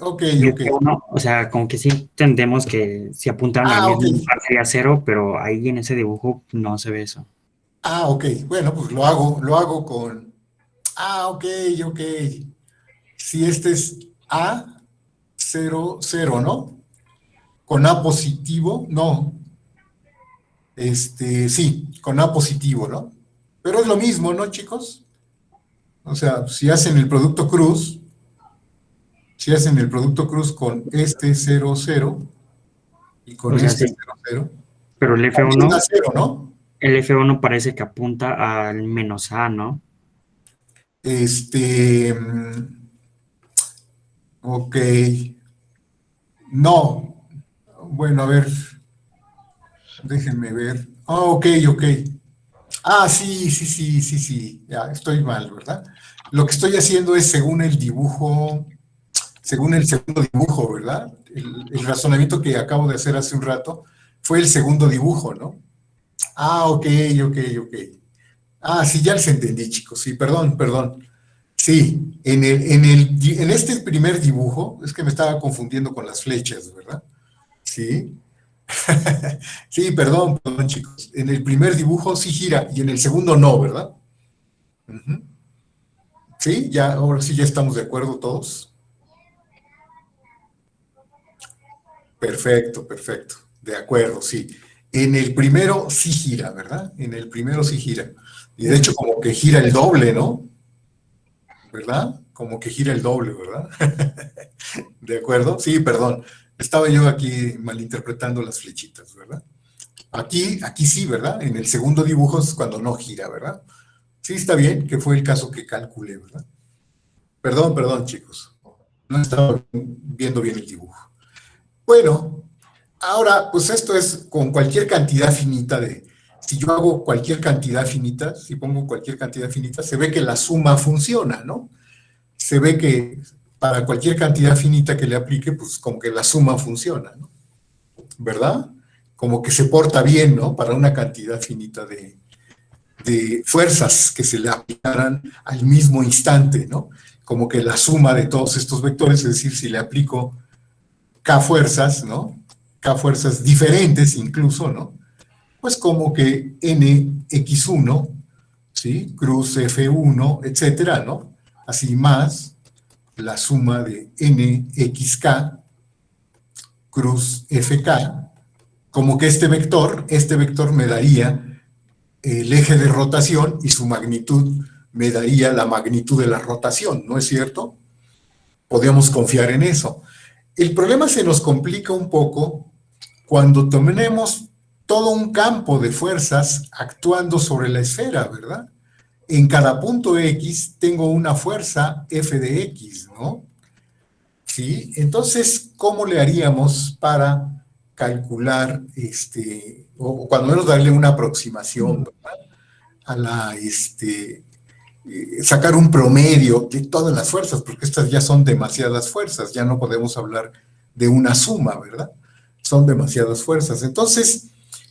ok, y ok. F1, o sea, como que sí entendemos que si apuntaron al Ah, ok. mismo lugar sería cero, pero ahí en ese dibujo no se ve eso. Ah, ok. Bueno, pues lo hago con. Ah, ok, ok. Si este es A, 0, 0, ¿no? Con A positivo, no. Sí, con A positivo, ¿no? Pero es lo mismo, ¿no, chicos? O sea, si hacen el producto cruz con este 0, 0 y con O sea, este sí, 0, 0, pero el también da F1, 0, ¿no? el F1 parece que apunta al menos A, ¿no? Ok, no. Bueno, a ver, déjenme ver. Ah, ok, ok. Ah, sí, sí, sí, sí, sí. Ya, estoy mal, ¿verdad? Lo que estoy haciendo es según el dibujo, según el segundo dibujo, ¿verdad? El razonamiento que acabo de hacer hace un rato fue el segundo dibujo, ¿no? Ah, ok, ok, ok. Ah, sí, ya les entendí, chicos. Sí, perdón, perdón. Sí, en este primer dibujo, es que me estaba confundiendo con las flechas, ¿verdad? Sí. Sí, perdón, perdón, chicos. En el primer dibujo sí gira y en el segundo no, ¿verdad? Ujú. Sí, ya, ahora sí ya estamos de acuerdo todos. Perfecto, perfecto. De acuerdo, sí. En el primero sí gira, ¿verdad? En el primero sí gira. Y de hecho como que gira el doble, ¿no? ¿Verdad? Como que gira el doble, ¿verdad? ¿De acuerdo? Sí, perdón. Estaba yo aquí malinterpretando las flechitas, ¿verdad? Aquí sí, ¿verdad? En el segundo dibujo es cuando no gira, ¿verdad? Sí, está bien, que fue el caso que calculé, ¿verdad? Perdón, perdón, chicos. No estaba viendo bien el dibujo. Bueno, ahora, pues esto es con cualquier cantidad finita si yo hago cualquier cantidad finita, si pongo cualquier cantidad finita, se ve que la suma funciona, ¿no? Se ve que para cualquier cantidad finita que le aplique, pues como que la suma funciona, ¿no? ¿Verdad? Como que se porta bien, ¿no? Para una cantidad finita de fuerzas que se le aplicaran al mismo instante, ¿no? Como que la suma de todos estos vectores, es decir, si le aplico K fuerzas, ¿no? K fuerzas diferentes incluso, ¿no? Pues como que nx1, ¿sí? Cruz F1, etcétera, ¿no? Así más la suma de nxk cruz fk, como que este vector me daría el eje de rotación y su magnitud me daría la magnitud de la rotación, ¿no es cierto? Podemos confiar en eso. El problema se nos complica un poco cuando tenemos todo un campo de fuerzas actuando sobre la esfera, ¿verdad? En cada punto X tengo una fuerza F de X, ¿no? ¿Sí? Entonces, ¿cómo le haríamos para calcular, o cuando menos darle una aproximación, ¿verdad? A sacar un promedio de todas las fuerzas, porque estas ya son demasiadas fuerzas, ya no podemos hablar de una suma, ¿verdad? Son demasiadas fuerzas. Entonces,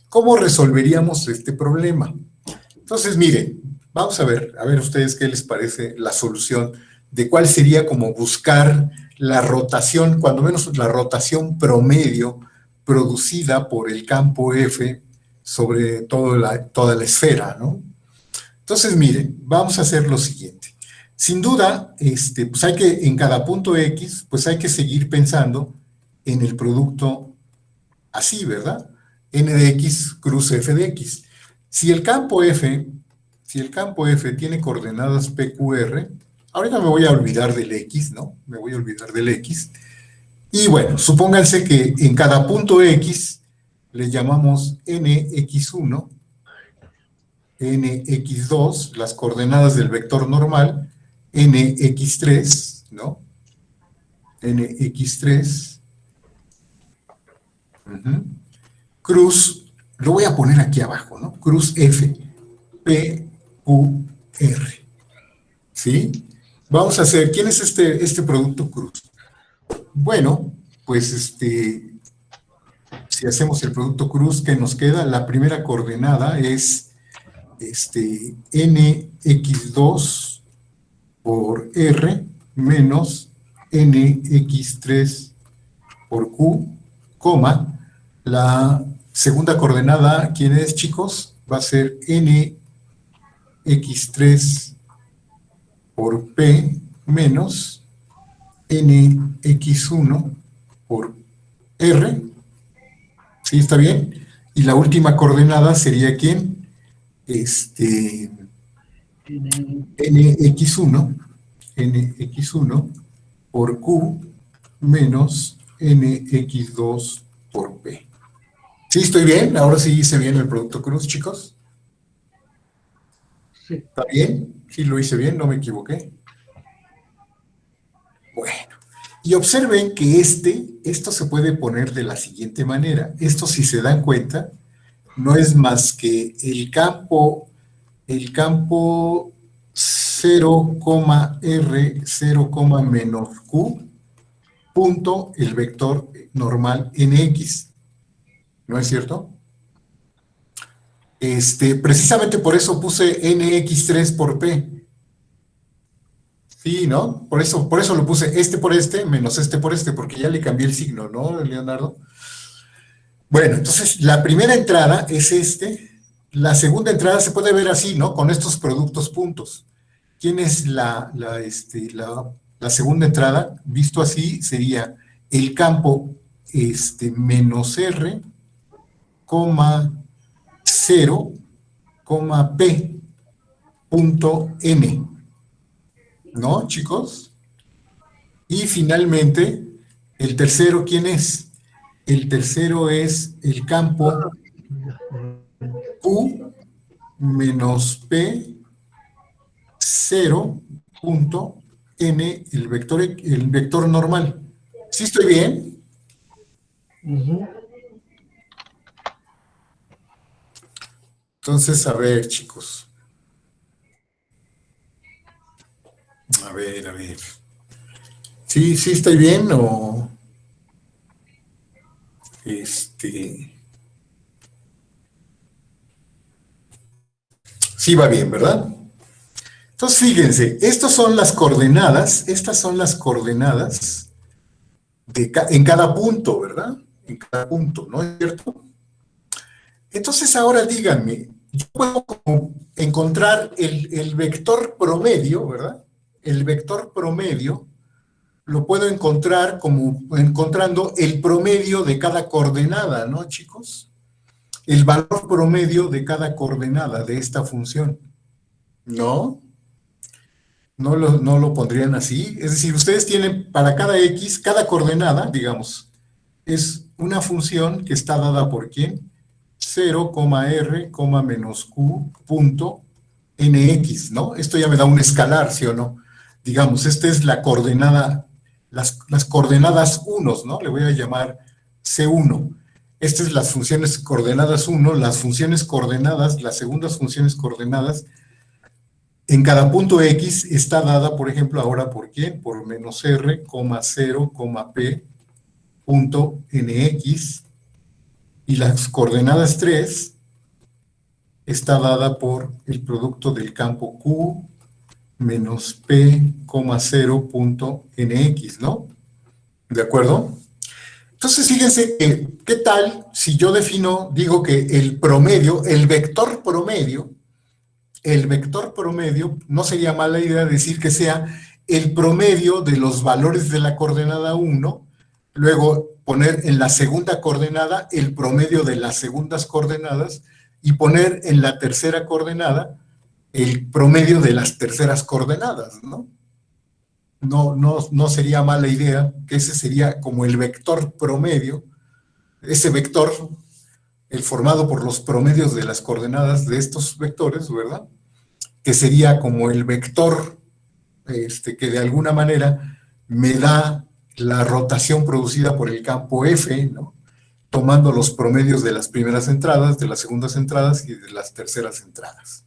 ¿cómo resolveríamos este problema? Entonces, miren, vamos a ver ustedes qué les parece la solución de cuál sería como buscar la rotación, cuando menos la rotación promedio producida por el campo F sobre toda la esfera, ¿no? Entonces, miren, vamos a hacer lo siguiente. Sin duda, pues hay que, en cada punto X, pues hay que seguir pensando en el producto así, ¿verdad? N de X cruz F de X. Si el campo F tiene coordenadas PQR, ahorita me voy a olvidar del X, ¿no? Me voy a olvidar del X. Y bueno, supónganse que en cada punto X le llamamos NX1, nx2, las coordenadas del vector normal, nx3, ¿no? nx3, cruz, lo voy a poner aquí abajo, ¿no? Cruz F, P, Q, R, ¿sí? Vamos a hacer, ¿quién es este producto cruz? Bueno, pues si hacemos el producto cruz, ¿qué nos queda? La primera coordenada es nx2 por R menos nx3 por Q, coma, la segunda coordenada, ¿quién es, chicos? Va a ser nx3 por P menos nx1 por R, ¿sí está bien? Y la última coordenada sería ¿quién? nx1 por Q menos nx2 por P. ¿Sí estoy bien? Ahora sí hice bien el producto cruz, chicos. Sí. ¿Está bien? Sí lo hice bien, no me equivoqué. Bueno, y observen que esto se puede poner de la siguiente manera. Esto, si se dan cuenta, no es más que el campo 0, R, 0, menos Q, punto el vector normal NX. ¿No es cierto? Precisamente por eso puse NX3 por P. Sí, ¿no? Por eso lo puse por menos por porque ya le cambié el signo, ¿no, Leonardo? Bueno, entonces la primera entrada es la segunda entrada se puede ver así, ¿no? Con estos productos puntos. ¿Quién es la segunda entrada? Visto así, sería el campo menos R, 0, P, punto N. ¿No, chicos? Y finalmente, el tercero, ¿quién es? El tercero es el campo Q menos P 0 punto N, el vector normal. ¿Sí estoy bien? Ujú. Entonces, a ver, chicos. A ver, a ver. ¿Sí, sí estoy bien o este? Sí va bien, ¿verdad? Entonces, fíjense, estas son las coordenadas en cada punto, ¿verdad? En cada punto, ¿no es cierto? Entonces, ahora díganme, yo puedo como encontrar el vector promedio, ¿verdad? El vector promedio lo puedo encontrar como encontrando el promedio de cada coordenada, ¿no, chicos? El valor promedio de cada coordenada de esta función. ¿No? No lo pondrían así. Es decir, ustedes tienen para cada X, cada coordenada, digamos, es una función que está dada por ¿quién? 0, R, menos Q, punto, NX, ¿no? Esto ya me da un escalar, ¿sí o no? Digamos, esta es la coordenada, las coordenadas unos, ¿no? Le voy a llamar C1. Estas es las funciones coordenadas 1, las funciones coordenadas, las segundas funciones coordenadas, en cada punto X está dada, por ejemplo, ahora por ¿quién? Por menos R, 0, P, punto NX, y las coordenadas 3 está dada por el producto del campo Q menos P, 0, punto NX, ¿no? ¿De acuerdo? Entonces, fíjense que, ¿qué tal si yo digo que el promedio, el vector promedio, no sería mala idea decir que sea el promedio de los valores de la coordenada 1, luego poner en la segunda coordenada el promedio de las segundas coordenadas y poner en la tercera coordenada el promedio de las terceras coordenadas, ¿no? No sería mala idea que ese sería como el vector promedio, ese vector, el formado por los promedios de las coordenadas de estos vectores, ¿verdad? Que sería como el vector que de alguna manera me da la rotación producida por el campo F, ¿no? Tomando los promedios de las primeras entradas, de las segundas entradas y de las terceras entradas.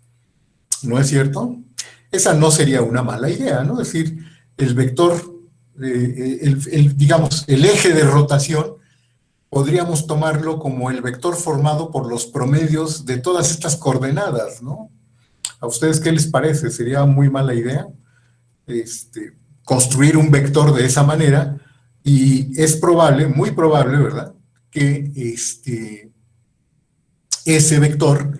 ¿No es cierto? Esa no sería una mala idea, ¿no? Es decir, el vector, digamos, el eje de rotación, podríamos tomarlo como el vector formado por los promedios de todas estas coordenadas, ¿no? ¿A ustedes qué les parece? ¿Sería muy mala idea construir un vector de esa manera? Y es probable, muy probable, ¿verdad?, que ese vector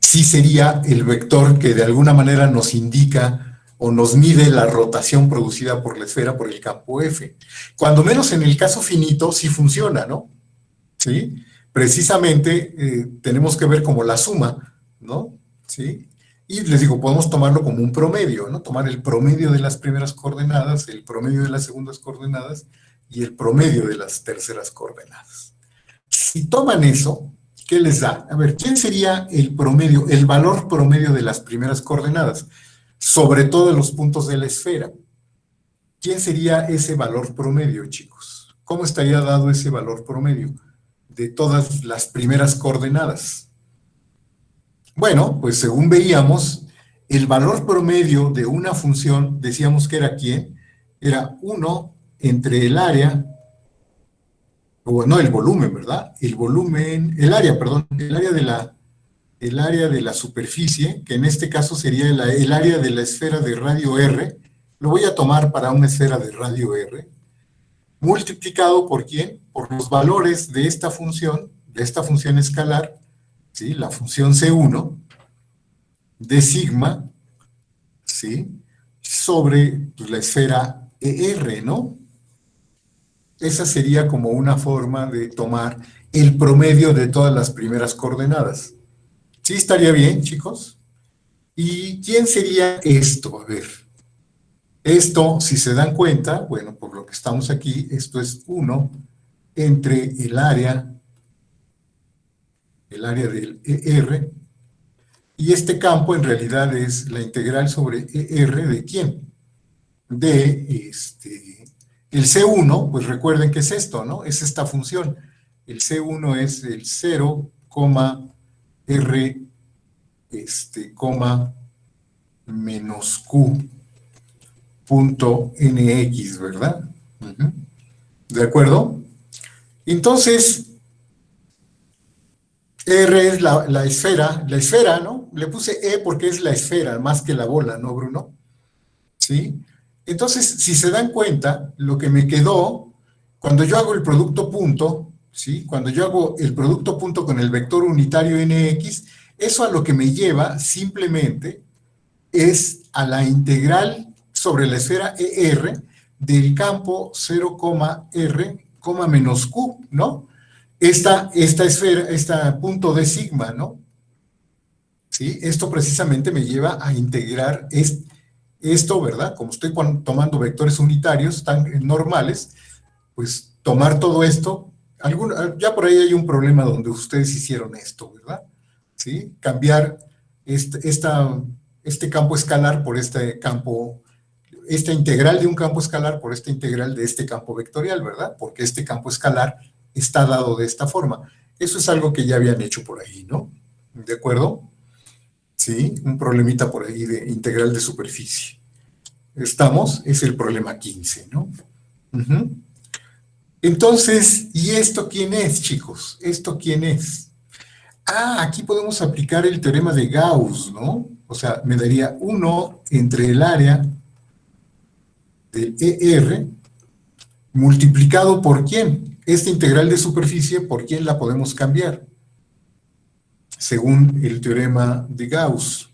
sí sería el vector que de alguna manera nos indica o nos mide la rotación producida por la esfera por el campo F. Cuando menos en el caso finito sí funciona, ¿no? ¿Sí? Precisamente tenemos que ver como la suma, ¿no? ¿Sí? Y les digo, podemos tomarlo como un promedio, ¿no? Tomar el promedio de las primeras coordenadas, el promedio de las segundas coordenadas y el promedio de las terceras coordenadas. Si toman eso, ¿qué les da? A ver, ¿quién sería el promedio, el valor promedio de las primeras coordenadas? Sobre todo en los puntos de la esfera. ¿Quién sería ese valor promedio, chicos? ¿Cómo estaría dado ese valor promedio de todas las primeras coordenadas? Bueno, pues según veíamos, el valor promedio de una función, decíamos que era ¿quién? Era 1 entre el área, o no, el volumen, ¿verdad? El volumen, el área, perdón, el área de la superficie, que en este caso sería el área de la esfera de radio R, lo voy a tomar para una esfera de radio R, multiplicado por ¿quién? Por los valores de esta función escalar, ¿sí? La función C1, de sigma, ¿sí? Sobre pues, la esfera ER, ¿no? Esa sería como una forma de tomar el promedio de todas las primeras coordenadas. ¿Sí estaría bien, chicos? ¿Y quién sería esto? A ver. Esto, si se dan cuenta, bueno, por lo que estamos aquí, esto es 1 entre el área del ER, y este campo en realidad es la integral sobre ER de ¿quién? De El C1, pues recuerden que es esto, ¿no? Es esta función. El C1 es el 0, R, menos Q punto NX, ¿verdad? ¿De acuerdo? Entonces, R es la esfera, ¿no? Le puse E porque es la esfera, más que la bola, ¿no, Bruno? ¿Sí? Entonces, si se dan cuenta, lo que me quedó, cuando yo hago el producto punto, ¿sí? Cuando yo hago el producto punto con el vector unitario NX, eso a lo que me lleva simplemente es a la integral sobre la esfera ER del campo 0, R, menos Q, ¿no? Esta esfera, este punto de sigma, ¿no? ¿Sí? Esto precisamente me lleva a integrar esto, ¿verdad? Como estoy tomando vectores unitarios tan normales, pues tomar todo esto, ya por ahí hay un problema donde ustedes hicieron esto, ¿verdad? ¿Sí? Cambiar este campo escalar por este campo, esta integral de un campo escalar por esta integral de este campo vectorial, ¿verdad? Porque este campo escalar está dado de esta forma. Eso es algo que ya habían hecho por ahí, ¿no? ¿De acuerdo? Sí, un problemita por ahí de integral de superficie. ¿Estamos? Es el problema 15, ¿no? Entonces, ¿y esto quién es, chicos? ¿Esto quién es? Ah, aquí podemos aplicar el teorema de Gauss, ¿no? O sea, me daría 1 entre el área del ER multiplicado por ¿quién? Esta integral de superficie, ¿por quién la podemos cambiar? Según el teorema de Gauss.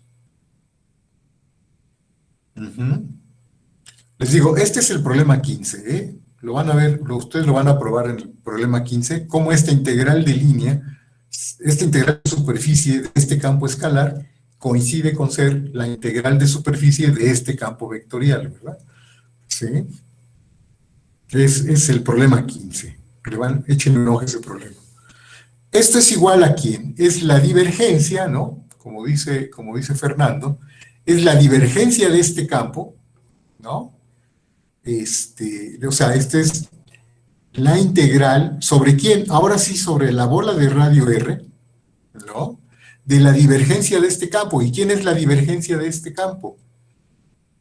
Les digo, este es el problema 15, ¿eh? Lo van a ver, ustedes lo van a probar en el problema 15, cómo esta integral de línea, esta integral de superficie de este campo escalar coincide con ser la integral de superficie de este campo vectorial, ¿verdad? ¿Sí? Es el problema 15. Échenle un ojo a ese problema. Esto es igual a ¿quién? Es la divergencia, ¿no? Como dice Fernando, es la divergencia de este campo, ¿no? O sea, esta es la integral, ¿sobre quién? Ahora sí, sobre la bola de radio R, ¿no? De la divergencia de este campo. ¿Y quién es la divergencia de este campo?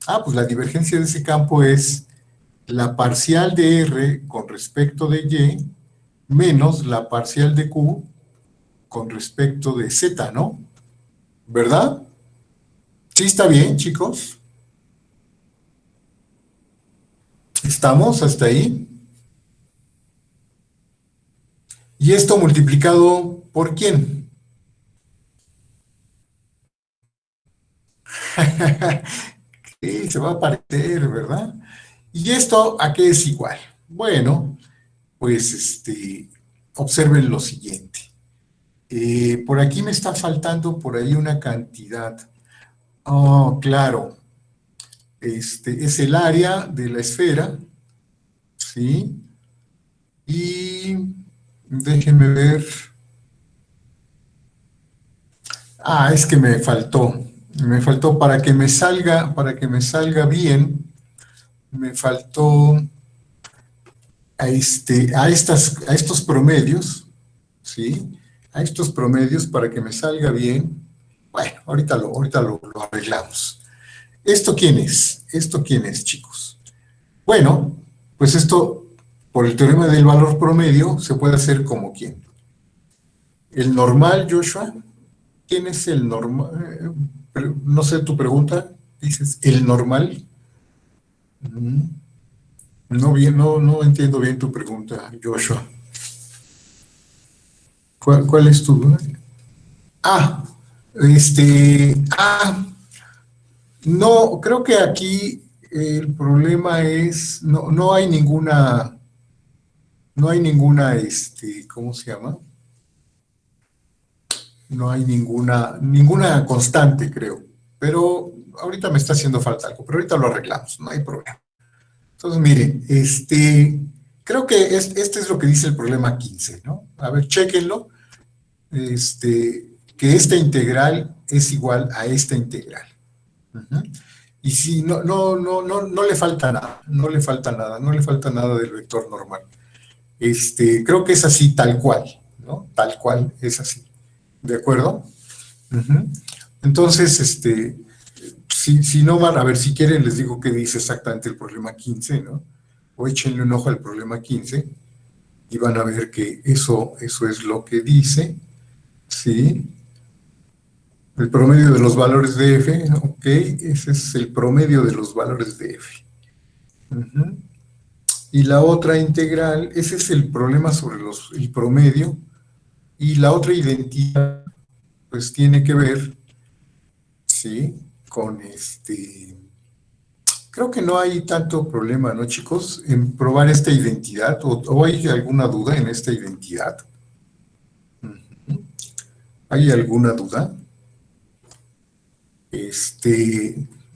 Ah, pues la divergencia de ese campo es la parcial de R con respecto de Y menos la parcial de Q con respecto de Z, ¿no? ¿Verdad? ¿Sí está bien, chicos? ¿Estamos hasta ahí? ¿Y esto multiplicado por quién? Sí, se va a parecer, ¿verdad? ¿Y esto a qué es igual? Bueno, pues observen lo siguiente. Por aquí me está faltando por ahí una cantidad. Oh, claro. Es el área de la esfera, ¿sí? Y déjenme ver. Ah, es que me faltó para que me salga bien, me faltó a estos promedios, ¿sí? A estos promedios para que me salga bien. Bueno, ahorita lo arreglamos. ¿Esto quién es? ¿Esto quién es, chicos? Bueno, pues esto, por el teorema del valor promedio, se puede hacer como quién. El normal, Joshua. ¿Quién es el normal? No sé tu pregunta. Dices, ¿el normal? No entiendo bien tu pregunta, Joshua. ¿Cuál es tu duda? Ah, no, creo que aquí el problema es, no hay ninguna, ¿cómo se llama? No hay ninguna constante, creo. Pero ahorita me está haciendo falta algo, pero ahorita lo arreglamos, no hay problema. Entonces, miren, creo que este es lo que dice el problema 15, ¿no? A ver, chéquenlo. Que esta integral es igual a esta integral. Y sí, no le falta nada, no le falta nada, no le falta nada del vector normal. Creo que es así tal cual, ¿no? Tal cual es así. ¿De acuerdo? Ujú. Entonces, si no van, a ver, si quieren les digo qué dice exactamente el problema 15, ¿no? O échenle un ojo al problema 15 y van a ver que eso es lo que dice, ¿sí? El promedio de los valores de f, ok, ese es el promedio de los valores de f. Ujú. Y la otra integral, ese es el problema sobre el promedio, y la otra identidad, pues tiene que ver, ¿sí? Con creo que no hay tanto problema, ¿no, chicos? En probar esta identidad, o hay alguna duda en esta identidad. Ujú. ¿Hay alguna duda?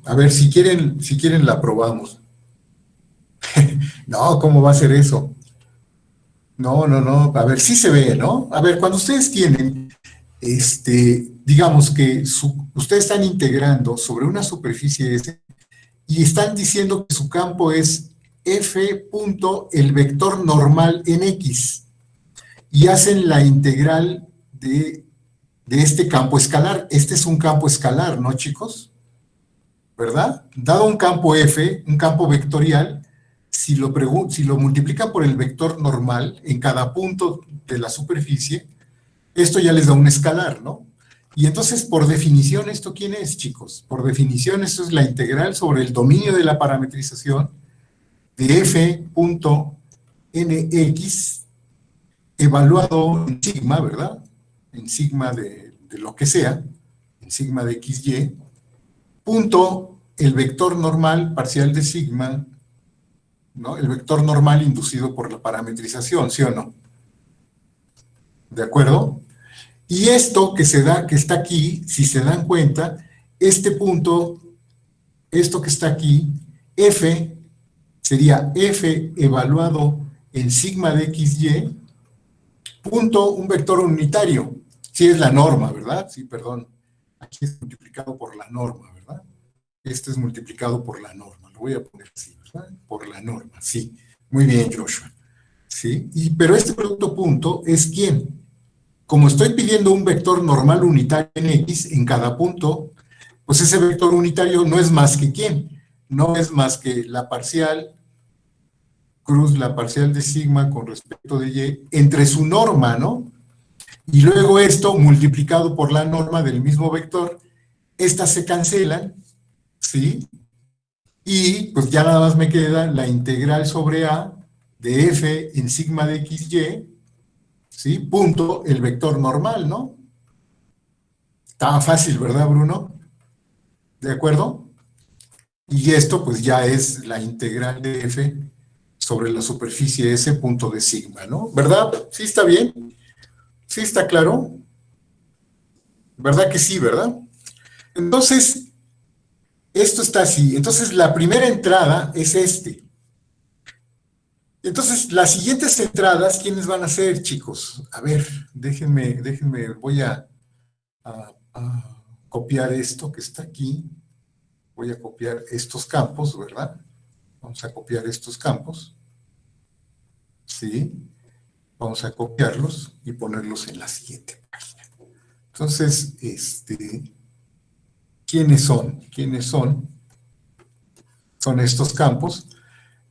A ver, si quieren la probamos. No, ¿cómo va a ser eso? No, a ver, sí se ve, ¿no? A ver, cuando ustedes tienen, digamos que ustedes están integrando sobre una superficie S y están diciendo que su campo es F punto el vector normal en X y hacen la integral de este campo escalar. Este es un campo escalar, ¿no, chicos? ¿Verdad? Dado un campo F, un campo vectorial, si lo multiplican por el vector normal en cada punto de la superficie, esto ya les da un escalar, ¿no? Y entonces, por definición, ¿esto quién es, chicos? Por definición, esto es la integral sobre el dominio de la parametrización de f punto nx evaluado en sigma, ¿verdad? En sigma de lo que sea, en sigma de xy, punto el vector normal parcial de sigma, ¿no? El vector normal inducido por la parametrización, ¿sí o no? ¿De acuerdo? Y esto que está aquí, si se dan cuenta, este punto, esto que está aquí, f, sería f evaluado en sigma de xy, punto un vector unitario. Sí es la norma, ¿verdad? Sí, perdón. Aquí es multiplicado por la norma, ¿verdad? Este es multiplicado por la norma. Lo voy a poner así, ¿verdad? Por la norma, sí. Muy bien, Joshua. ¿Sí? Pero este producto punto es ¿quién? Como estoy pidiendo un vector normal unitario en X en cada punto, pues ese vector unitario no es más que ¿quién? No es más que la parcial cruz la parcial de sigma con respecto de y entre su norma, ¿no? Y luego esto multiplicado por la norma del mismo vector, estas se cancelan, ¿sí? Y pues ya nada más me queda la integral sobre A de f en sigma de xy, ¿sí? Punto el vector normal, ¿no? Estaba fácil, ¿verdad, Bruno? ¿De acuerdo? Y esto pues ya es la integral de f sobre la superficie S punto de sigma, ¿no? ¿Verdad? ¿Sí está bien? ¿Sí está claro? ¿Verdad que sí, verdad? Entonces, esto está así. Entonces, la primera entrada es Entonces, las siguientes entradas, ¿quiénes van a ser, chicos? A ver, déjenme, voy a copiar esto que está aquí. Voy a copiar estos campos, ¿verdad? Vamos a copiar estos campos. ¿Sí? Vamos a copiarlos y ponerlos en la siguiente página. Entonces, ¿quiénes son? ¿Quiénes son? Son estos campos.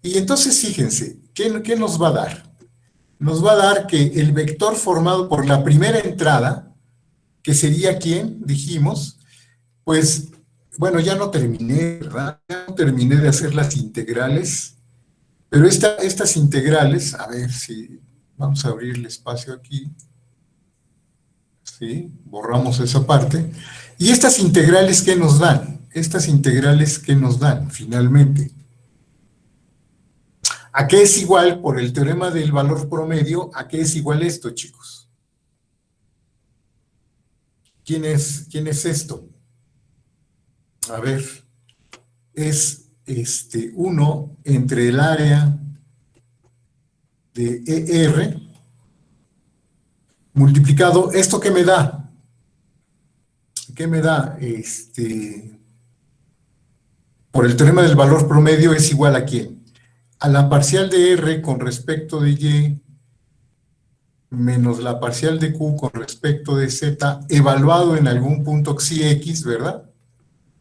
Y entonces, fíjense, ¿qué nos va a dar? Nos va a dar que el vector formado por la primera entrada, que sería ¿quién? Dijimos, pues, bueno, ya no terminé, ¿verdad? Ya no terminé de hacer las integrales, pero estas integrales, a ver si vamos a abrir el espacio aquí, ¿sí? Borramos esa parte. ¿Y estas integrales qué nos dan? Estas integrales ¿qué nos dan finalmente? ¿A qué es igual, por el teorema del valor promedio, a qué es igual esto, chicos? ¿Quién es esto? A ver, es 1 entre el área de ER multiplicado, ¿esto qué me da? ¿Qué me da? por el teorema del valor promedio es igual a ¿quién? A la parcial de R con respecto de Y menos la parcial de Q con respecto de Z, evaluado en algún punto xi x, ¿verdad?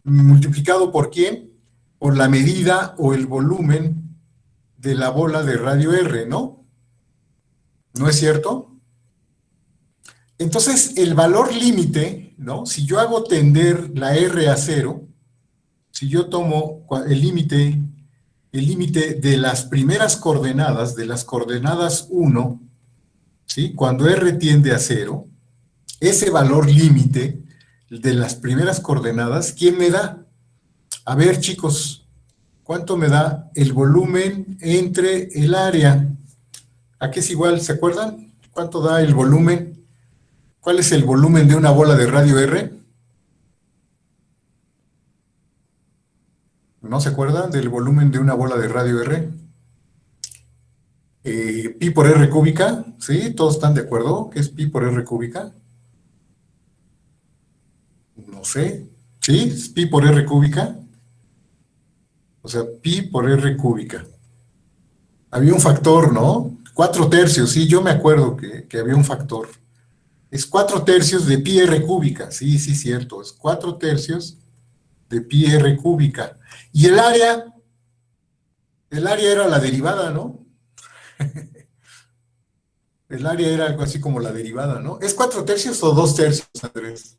Multiplicado por ¿quién? Por la medida o el volumen de la bola de radio R, ¿no? ¿No es cierto? Entonces, el valor límite, ¿no? Si yo hago tender la R a cero, si yo tomo el límite de las primeras coordenadas, de las coordenadas 1, ¿sí? Cuando R tiende a cero, ese valor límite de las primeras coordenadas, ¿quién me da? A ver, chicos, ¿cuánto me da el volumen entre el área? ¿A qué es igual? ¿Se acuerdan? ¿Cuánto da el volumen? ¿Cuál es el volumen de una bola de radio R? ¿No se acuerdan del volumen de una bola de radio R? Pi por R cúbica, ¿sí? ¿Todos están de acuerdo? ¿Qué es pi por R cúbica? No sé. ¿Sí? ¿Es pi por R cúbica? O sea, pi por R cúbica. Había un factor, ¿no? 4/3, sí, yo me acuerdo que había un factor. Es 4/3 de pi R cúbica, sí, sí, cierto, es 4/3 de pi R cúbica. Y el área era la derivada, ¿no? El área era algo así como la derivada, ¿no? ¿Es 4/3 o 2/3, Andrés?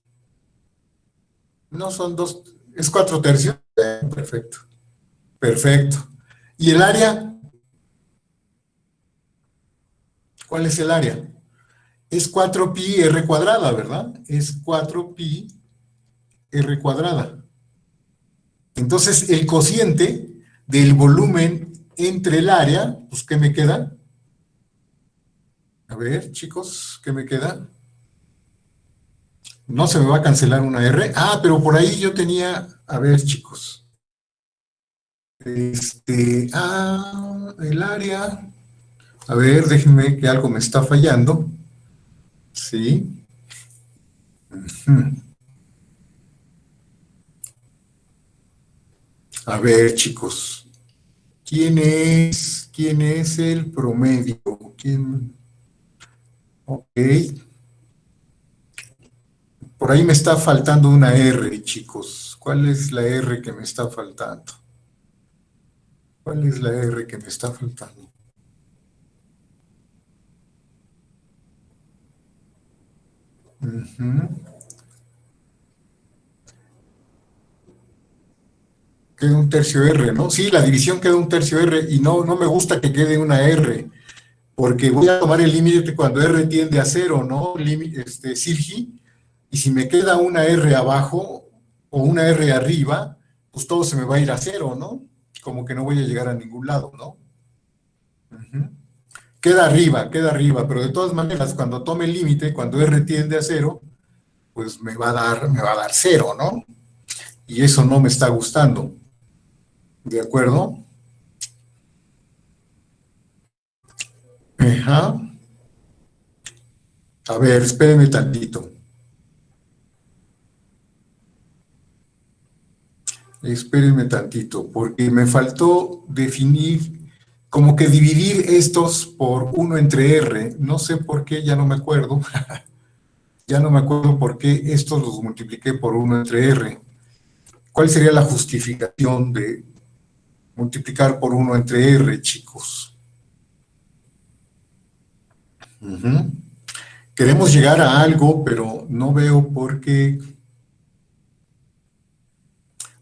No, son 2, ¿es 4/3? Perfecto, perfecto. ¿Y el área? ¿Cuál es el área? Es 4pi r cuadrada, ¿verdad? Es 4pi r cuadrada. Entonces, el cociente del volumen entre el área, pues, ¿qué me queda? A ver, chicos, ¿qué me queda? No se me va a cancelar una R. Ah, pero por ahí yo tenía, a ver, chicos. El área. A ver, déjenme que algo me está fallando. Sí. A ver, chicos. ¿Quién es el promedio? ¿Quién? Ok. Por ahí me está faltando una R, chicos. ¿Cuál es la R que me está faltando? ¿Cuál es la R que me está faltando? Queda un tercio R, ¿no? Sí, la división queda un tercio R y no me gusta que quede una R, porque voy a tomar el límite cuando R tiende a cero, ¿no? Sirgi, y si me queda una R abajo o una R arriba, pues todo se me va a ir a cero, ¿no? Como que no voy a llegar a ningún lado, ¿no? Queda arriba, pero de todas maneras, cuando tome el límite, cuando R tiende a cero, pues me va a dar cero, ¿no? Y eso no me está gustando. ¿De acuerdo? Ajá. A ver, espérenme tantito. Espérenme tantito, porque me faltó definir, como que dividir estos por 1 entre R. No sé por qué, ya no me acuerdo. Ya no me acuerdo por qué estos los multipliqué por 1 entre R. ¿Cuál sería la justificación de multiplicar por 1 entre R, chicos? Queremos llegar a algo, pero no veo por qué.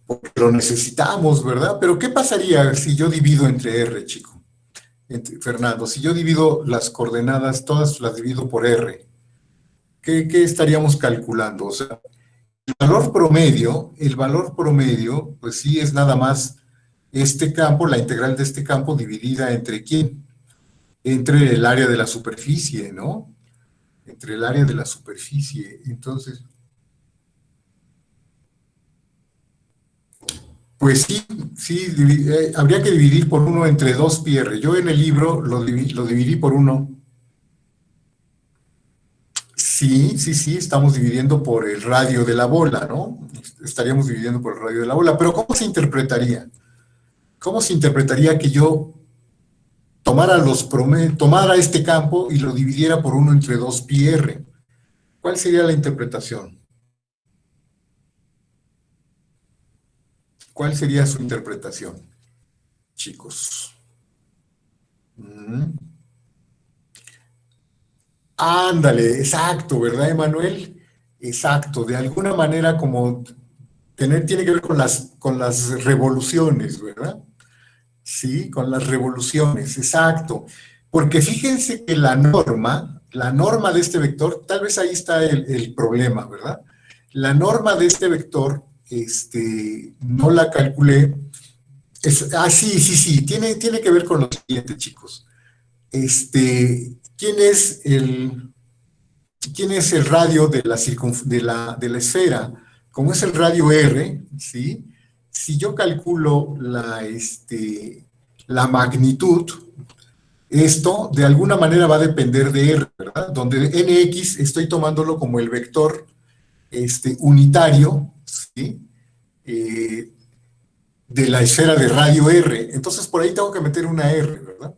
Porque lo necesitamos, ¿verdad? Pero ¿qué pasaría si yo divido entre R, chico? Fernando, si yo divido las coordenadas, todas las divido por R, ¿qué estaríamos calculando? O sea, el valor promedio, pues sí es nada más este campo, la integral de este campo dividida entre ¿quién? Entre el área de la superficie, ¿no? Entre el área de la superficie. Entonces, pues sí, habría que dividir por 1 entre 2 pi r. Yo en el libro lo dividí por 1. Sí, sí, sí, estamos dividiendo por el radio de la bola, ¿no? Estaríamos dividiendo por el radio de la bola, pero ¿cómo se interpretaría? ¿Cómo se interpretaría que yo tomara este campo y lo dividiera por 1 entre 2 pi r? ¿Cuál sería la interpretación? ¿Cuál sería su interpretación, chicos? Mm. Ándale, exacto, ¿verdad, Emanuel? Exacto, de alguna manera como tiene que ver con las revoluciones, ¿verdad? Sí, con las revoluciones, exacto. Porque fíjense que la norma de este vector, tal vez ahí está el problema, ¿verdad? La norma de este vector, no la calculé. Sí, sí, sí, tiene que ver con lo siguiente, chicos. ¿Quién es el radio de la esfera? Como es el radio R, ¿sí? Si yo calculo la magnitud, esto de alguna manera va a depender de R, ¿verdad? Donde nx estoy tomándolo como el vector unitario, ¿sí? De la esfera de radio R. Entonces por ahí tengo que meter una R, ¿verdad?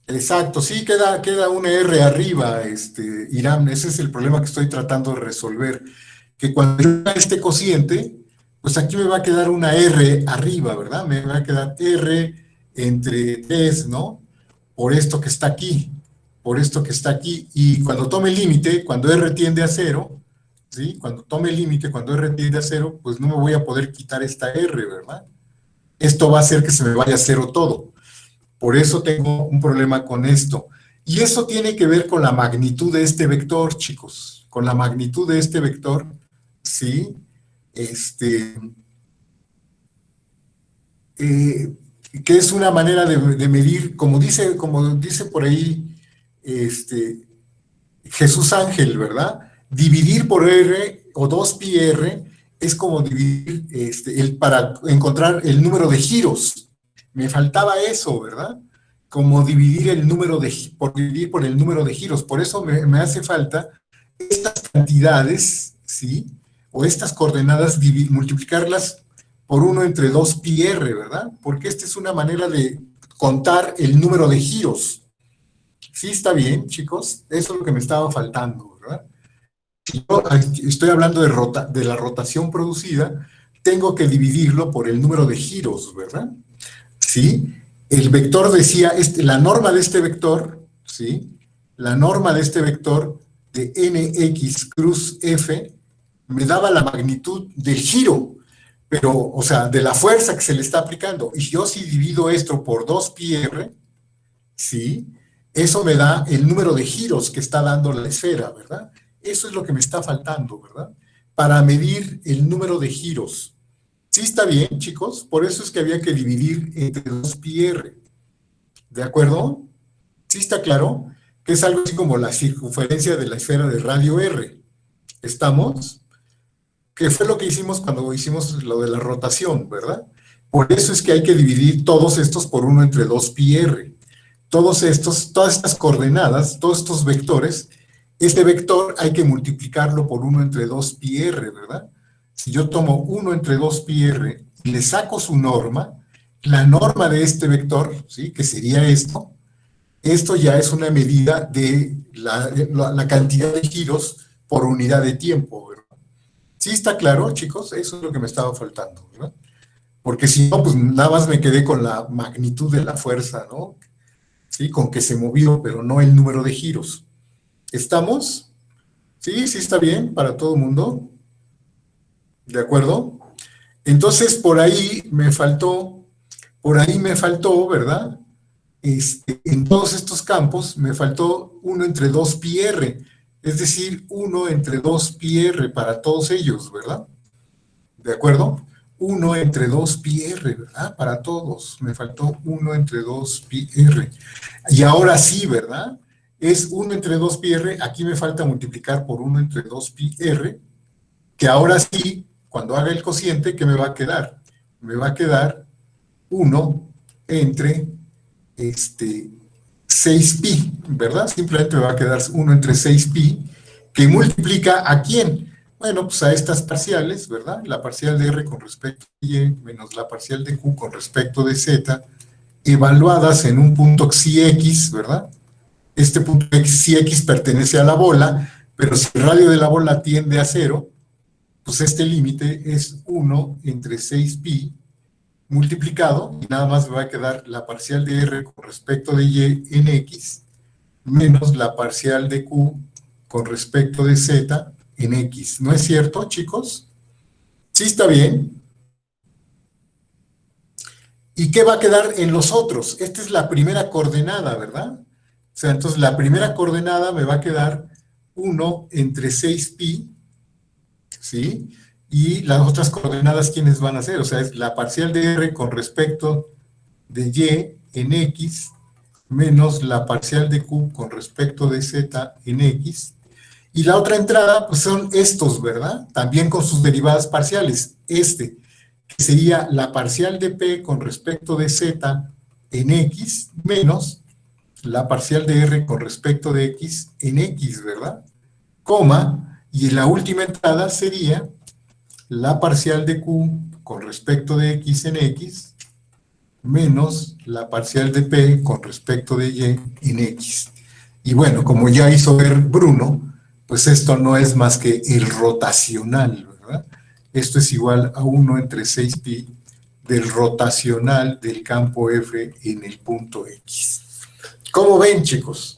Exacto, sí, queda una R arriba, Irán, ese es el problema que estoy tratando de resolver, que cuando yo haga este cociente, pues aquí me va a quedar una R arriba, ¿verdad? Me va a quedar R entre 3, ¿no? Por esto que está aquí, por esto que está aquí, y cuando tome el límite, cuando R tiende a 0, ¿sí? Cuando tome el límite, cuando R tiende a 0, pues no me voy a poder quitar esta R, ¿verdad? Esto va a hacer que se me vaya a 0 todo. Por eso tengo un problema con esto. Y eso tiene que ver con la magnitud de este vector, chicos. Con la magnitud de este vector, ¿sí? Que es una manera de medir, como dice por ahí Jesús Ángel, ¿verdad? Dividir por R o 2 pi R es como dividir para encontrar el número de giros. Me faltaba eso, ¿verdad? Como dividir dividir por el número de giros. Por eso me hace falta estas cantidades, ¿sí? O estas coordenadas, multiplicarlas por 1 entre 2 pi r, ¿verdad? Porque esta es una manera de contar el número de giros. Sí, está bien, chicos. Eso es lo que me estaba faltando, ¿verdad? Si yo estoy hablando de la rotación producida, tengo que dividirlo por el número de giros, ¿verdad? ¿Sí? El vector decía, la norma de este vector, ¿sí? La norma de este vector de nx cruz f me daba la magnitud del giro, pero, o sea, de la fuerza que se le está aplicando. Y yo si divido esto por 2 pi r, ¿sí? Eso me da el número de giros que está dando la esfera, ¿verdad? Eso es lo que me está faltando, ¿verdad? Para medir el número de giros. Sí está bien, chicos, por eso es que había que dividir entre 2 pi r. ¿De acuerdo? Sí está claro que es algo así como la circunferencia de la esfera de radio r. ¿Estamos? Que fue lo que hicimos cuando hicimos lo de la rotación, ¿verdad? Por eso es que hay que dividir todos estos por 1 entre 2 pi r. Todas estas coordenadas, todos estos vectores, este vector hay que multiplicarlo por 1 entre 2 pi r, ¿verdad? Si yo tomo 1 entre 2 pi r y le saco su norma, la norma de este vector, ¿sí? Que sería esto ya es una medida de la cantidad de giros por unidad de tiempo, ¿verdad? ¿Sí está claro, chicos? Eso es lo que me estaba faltando, ¿verdad? Porque si no, pues nada más me quedé con la magnitud de la fuerza, ¿no? ¿Sí? Con que se movió, pero no el número de giros. ¿Estamos? Sí, sí está bien para todo el mundo. ¿De acuerdo? Entonces, por ahí me faltó, ¿verdad? En todos estos campos me faltó 1 entre 2 pi r, es decir, 1 entre 2 pi r para todos ellos, ¿verdad? ¿De acuerdo? 1 entre 2 pi r, ¿verdad? Para todos. Me faltó 1 entre 2 pi r. Y ahora sí, ¿verdad? Es 1 entre 2 pi r. Aquí me falta multiplicar por 1 entre 2 pi r, que ahora sí, cuando haga el cociente, ¿qué me va a quedar? Me va a quedar 1 entre 6pi, ¿verdad? Simplemente me va a quedar 1 entre 6pi, que multiplica ¿a quién? Bueno, pues a estas parciales, ¿verdad? La parcial de R con respecto de Y menos la parcial de Q con respecto de Z, evaluadas en un punto xi x, ¿verdad? Este punto xi x pertenece a la bola, pero si el radio de la bola tiende a 0, pues este límite es 1 entre 6pi multiplicado, y nada más me va a quedar la parcial de R con respecto de Y en X, menos la parcial de Q con respecto de Z en X. ¿No es cierto, chicos? ¿Sí está bien? ¿Y qué va a quedar en los otros? Esta es la primera coordenada, ¿verdad? O sea, entonces la primera coordenada me va a quedar 1 entre 6pi, ¿sí? Y las otras coordenadas, ¿quiénes van a ser? O sea, es la parcial de R con respecto de Y en X, menos la parcial de Q con respecto de Z en X. Y la otra entrada, pues son estos, ¿verdad? También con sus derivadas parciales. Este, que sería la parcial de P con respecto de Z en X, menos la parcial de R con respecto de X en X, ¿verdad? Coma, y la última entrada sería la parcial de Q con respecto de X en X, menos la parcial de P con respecto de Y en X. Y bueno, como ya hizo ver Bruno, pues esto no es más que el rotacional, ¿verdad? Esto es igual a 1 entre 6pi del rotacional del campo F en el punto X. ¿Cómo ven, chicos?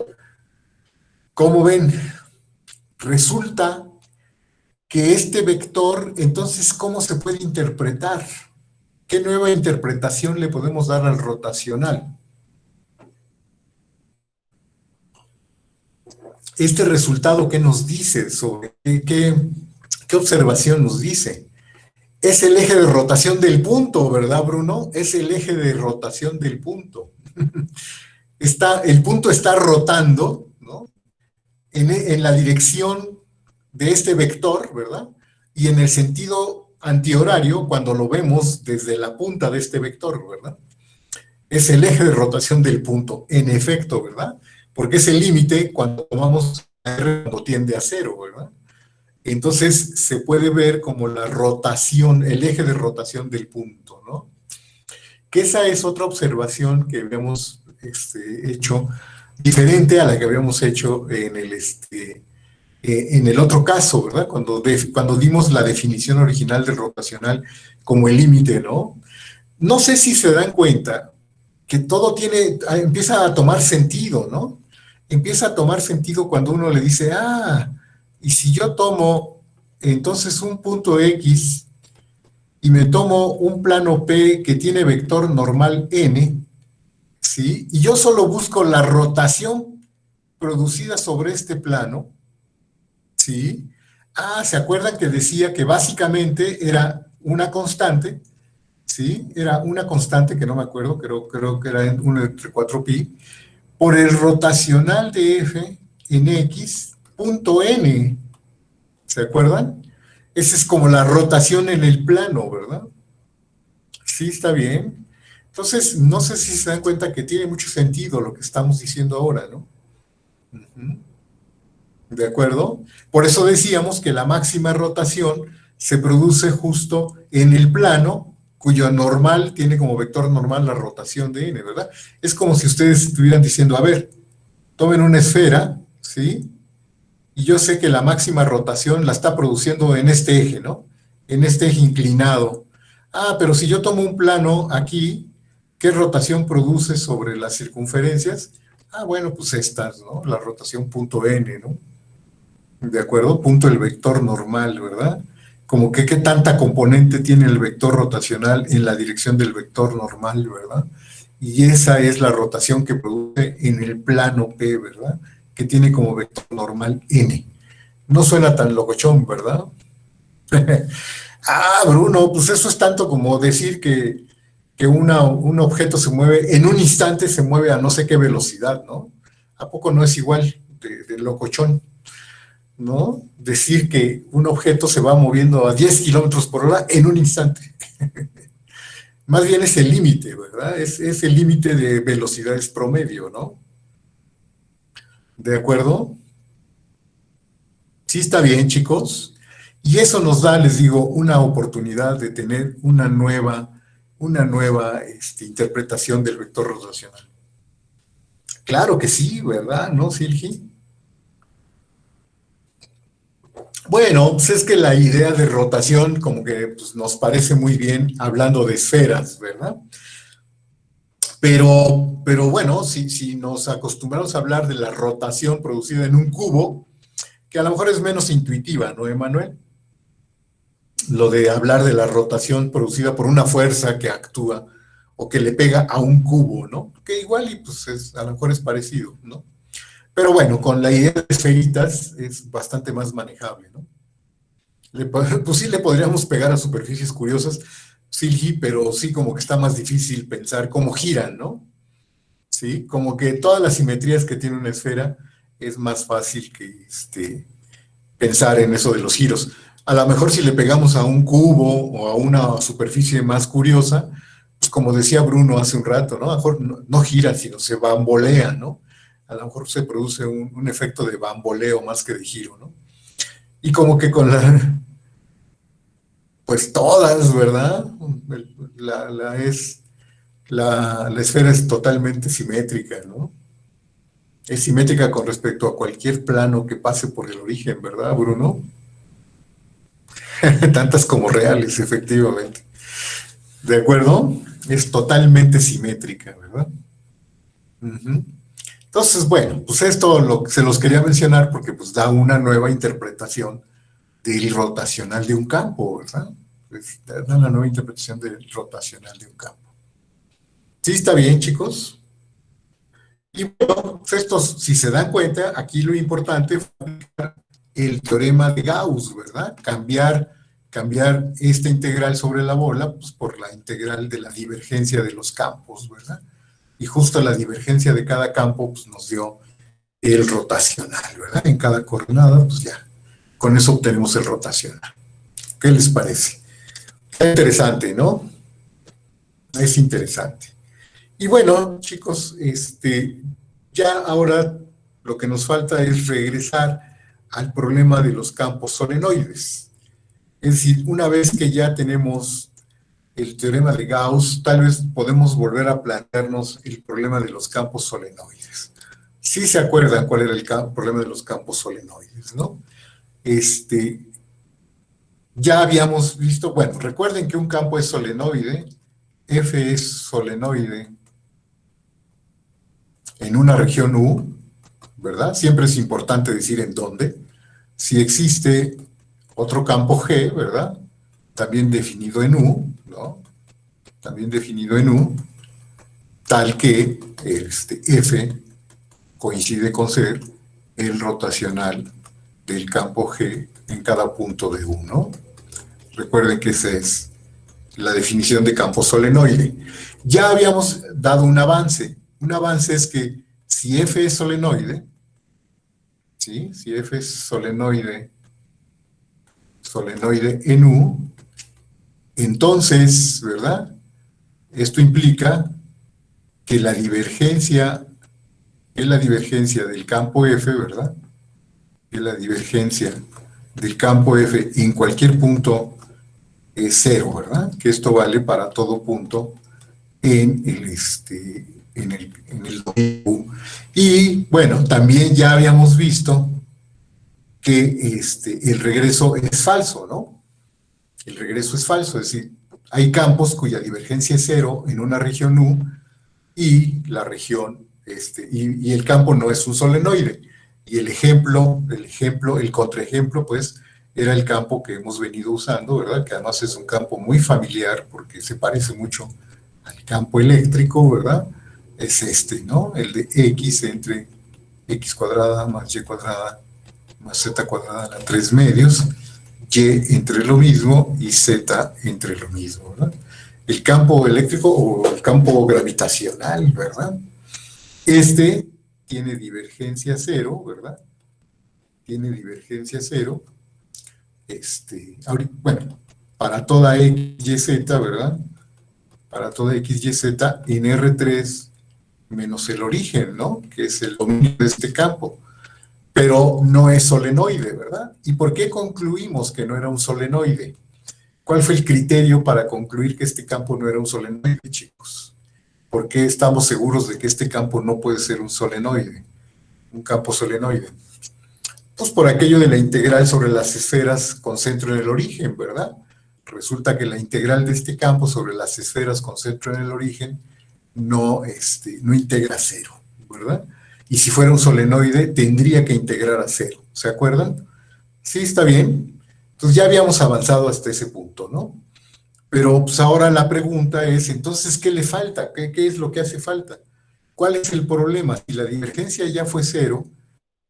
¿Cómo ven? Resulta que este vector, entonces, ¿cómo se puede interpretar? ¿Qué nueva interpretación le podemos dar al rotacional? Este resultado, ¿qué nos dice sobre qué observación nos dice? Es el eje de rotación del punto, ¿verdad, Bruno? Es el eje de rotación del punto. El punto está rotando, ¿no? En la dirección de este vector, ¿verdad? Y en el sentido antihorario, cuando lo vemos desde la punta de este vector, ¿verdad? Es el eje de rotación del punto, en efecto, ¿verdad? Porque es el límite cuando tomamos R cuando tiende a 0, ¿verdad? Entonces se puede ver como la rotación, el eje de rotación del punto, ¿no? Que esa es otra observación que habíamos hecho, diferente a la que habíamos hecho en el otro caso, ¿verdad? Cuando dimos la definición original del rotacional como el límite, ¿no? No sé si se dan cuenta que todo empieza a tomar sentido, ¿no? Empieza a tomar sentido cuando uno le dice, y si yo tomo entonces un punto X y me tomo un plano P que tiene vector normal N, ¿sí? Y yo solo busco la rotación producida sobre este plano, ¿sí? ¿Se acuerdan que decía que básicamente era una constante? ¿Sí? Era una constante que no me acuerdo, creo que era 1 entre 4pi, por el rotacional de F en X, punto N. ¿Se acuerdan? Esa es como la rotación en el plano, ¿verdad? Sí, está bien. Entonces, no sé si se dan cuenta que tiene mucho sentido lo que estamos diciendo ahora, ¿no? ¿De acuerdo? Por eso decíamos que la máxima rotación se produce justo en el plano cuyo normal tiene como vector normal la rotación de n, ¿verdad? Es como si ustedes estuvieran diciendo, a ver, tomen una esfera, ¿sí? Y yo sé que la máxima rotación la está produciendo en este eje, ¿no? En este eje inclinado. Pero si yo tomo un plano aquí, ¿qué rotación produce sobre las circunferencias? Bueno, pues estas, ¿no? La rotación punto n, ¿no? ¿De acuerdo? Punto el vector normal, ¿verdad? Como que qué tanta componente tiene el vector rotacional en la dirección del vector normal, ¿verdad? Y esa es la rotación que produce en el plano P, ¿verdad? Que tiene como vector normal N. No suena tan locochón, ¿verdad? Bruno, pues eso es tanto como decir que un objeto se mueve, en un instante se mueve a no sé qué velocidad, ¿no? ¿A poco no es igual de locochón? ¿No? Decir que un objeto se va moviendo a 10 kilómetros por hora en un instante. Más bien es el límite, ¿verdad? Es el límite de velocidades promedio, ¿no? ¿De acuerdo? Sí está bien, chicos. Y eso nos da, les digo, una oportunidad de tener una nueva interpretación del vector rotacional. Claro que sí, ¿verdad? ¿No, Silgi? Bueno, pues es que la idea de rotación como que pues, nos parece muy bien hablando de esferas, ¿verdad? Pero bueno, si nos acostumbramos a hablar de la rotación producida en un cubo, que a lo mejor es menos intuitiva, ¿no, Emanuel? Lo de hablar de la rotación producida por una fuerza que actúa o que le pega a un cubo, ¿no? Que igual y pues a lo mejor es parecido, ¿no? Pero bueno, con la idea de esferitas es bastante más manejable, ¿no? Pues sí le podríamos pegar a superficies curiosas, sí, pero sí como que está más difícil pensar cómo giran, ¿no? Sí, como que todas las simetrías que tiene una esfera es más fácil que pensar en eso de los giros. A lo mejor si le pegamos a un cubo o a una superficie más curiosa, pues como decía Bruno hace un rato, ¿no? A lo mejor no gira, sino se bambolea, ¿no? A lo mejor se produce un efecto de bamboleo más que de giro, ¿no? Y como que con pues todas, ¿verdad? La esfera es totalmente simétrica, ¿no? Es simétrica con respecto a cualquier plano que pase por el origen, ¿verdad, Bruno? Tantas como reales, efectivamente. ¿De acuerdo? Es totalmente simétrica, ¿verdad? Uh-huh. Entonces, bueno, pues esto se los quería mencionar porque pues da una nueva interpretación del rotacional de un campo, ¿verdad? Pues, da una nueva interpretación del rotacional de un campo. ¿Sí está bien, chicos? Y bueno, pues estos, si se dan cuenta, aquí lo importante fue el teorema de Gauss, ¿verdad? Cambiar esta integral sobre la bola pues, por la integral de la divergencia de los campos, ¿verdad? Y justo la divergencia de cada campo pues, nos dio el rotacional, ¿verdad? En cada coordenada, pues ya, con eso obtenemos el rotacional. ¿Qué les parece? Está interesante, ¿no? Es interesante. Y bueno, chicos, ya ahora lo que nos falta es regresar al problema de los campos solenoides. Es decir, una vez que ya tenemos el teorema de Gauss, tal vez podemos volver a plantearnos el problema de los campos solenoides. Sí se acuerdan cuál era el problema de los campos solenoides, ¿no? Ya habíamos visto, bueno, recuerden que un campo es solenoide, F es solenoide en una región U, ¿verdad? Siempre es importante decir en dónde. Si existe otro campo G, ¿verdad? También definido en U, ¿no? También definido en U, tal que F coincide con ser el rotacional del campo G en cada punto de U, ¿no? Recuerden que esa es la definición de campo solenoide. Ya habíamos dado un avance. Un avance es que si F es solenoide, ¿sí? Si F es solenoide en U, entonces, ¿verdad? Esto implica que la divergencia es la divergencia del campo F, ¿verdad? Es la divergencia del campo F en cualquier punto es cero, ¿verdad? Que esto vale para todo punto en el dominio. Y bueno, también ya habíamos visto que el regreso es falso, ¿no? El regreso es falso, es decir, hay campos cuya divergencia es cero en una región U y la región, y el campo no es un solenoide. Y el contraejemplo, pues, era el campo que hemos venido usando, ¿verdad? Que además es un campo muy familiar porque se parece mucho al campo eléctrico, ¿verdad? Es ¿no? El de X entre X cuadrada más Y cuadrada más Z cuadrada a la 3 medios, Y entre lo mismo y Z entre lo mismo, ¿verdad? El campo eléctrico o el campo gravitacional, ¿verdad? Tiene divergencia cero, ¿verdad? Tiene divergencia cero. Bueno, para toda X, Y, Z, ¿verdad? Para toda X, Y, Z en R3 menos el origen, ¿no? Que es el dominio de este campo. pero no es solenoide, ¿verdad? ¿Y por qué concluimos que no era un solenoide? ¿Cuál fue el criterio para concluir que este campo no era un solenoide, chicos? ¿Por qué estamos seguros de que este campo no puede ser un solenoide, un campo solenoide? Pues por aquello de la integral sobre las esferas con centro en el origen, ¿verdad? Resulta que la integral de este campo sobre las esferas con centro en el origen no integra a cero, ¿verdad? Y si fuera un solenoide, tendría que integrar a cero, ¿se acuerdan? Sí, está bien. Entonces ya habíamos avanzado hasta ese punto, ¿no? Pero pues ahora la pregunta es, entonces, ¿qué le falta? ¿Qué es lo que hace falta? ¿Cuál es el problema? Si la divergencia ya fue cero,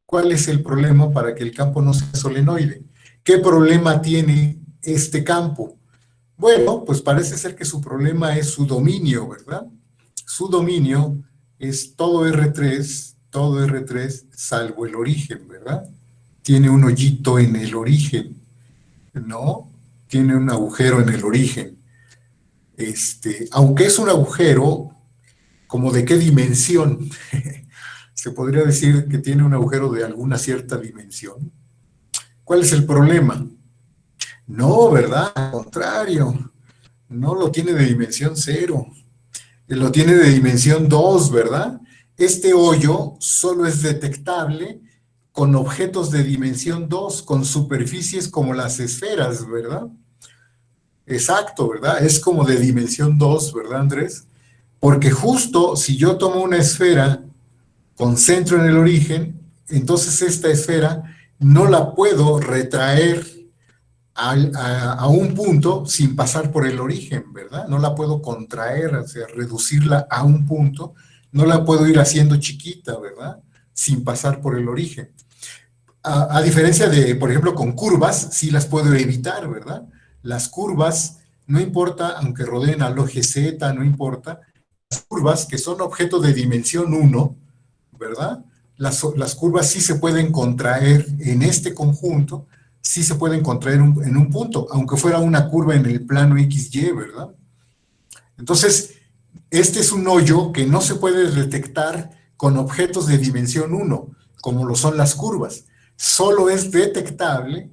¿cuál es el problema para que el campo no sea solenoide? ¿Qué problema tiene este campo? Bueno, pues parece ser que su problema es su dominio, ¿verdad? Su dominio es todo R3 salvo el origen, ¿verdad? Tiene un hoyito en el origen, ¿no? Tiene un agujero en el origen. Aunque es un agujero, ¿como de qué dimensión? Se podría decir que tiene un agujero de alguna cierta dimensión. ¿Cuál es el problema? No, ¿verdad? Al contrario, no lo tiene de dimensión 0, lo tiene de dimensión 2, ¿verdad? Este hoyo solo es detectable con objetos de dimensión 2, con superficies como las esferas, ¿verdad? Exacto, ¿verdad? Es como de dimensión 2, ¿verdad, Andrés? Porque justo si yo tomo una esfera con centro en el origen, entonces esta esfera no la puedo retraer a un punto sin pasar por el origen, ¿verdad? No la puedo contraer, o sea, reducirla a un punto, no la puedo ir haciendo chiquita, ¿verdad? Sin pasar por el origen. A diferencia de, por ejemplo, con curvas, sí las puedo evitar, ¿verdad? Las curvas, no importa, aunque rodeen al eje Z, no importa, las curvas que son objeto de dimensión 1, ¿verdad? Las curvas sí se pueden contraer en este conjunto, sí se pueden contraer en un punto, aunque fuera una curva en el plano XY, ¿verdad? Entonces, este es un hoyo que no se puede detectar con objetos de dimensión 1, como lo son las curvas. Solo es detectable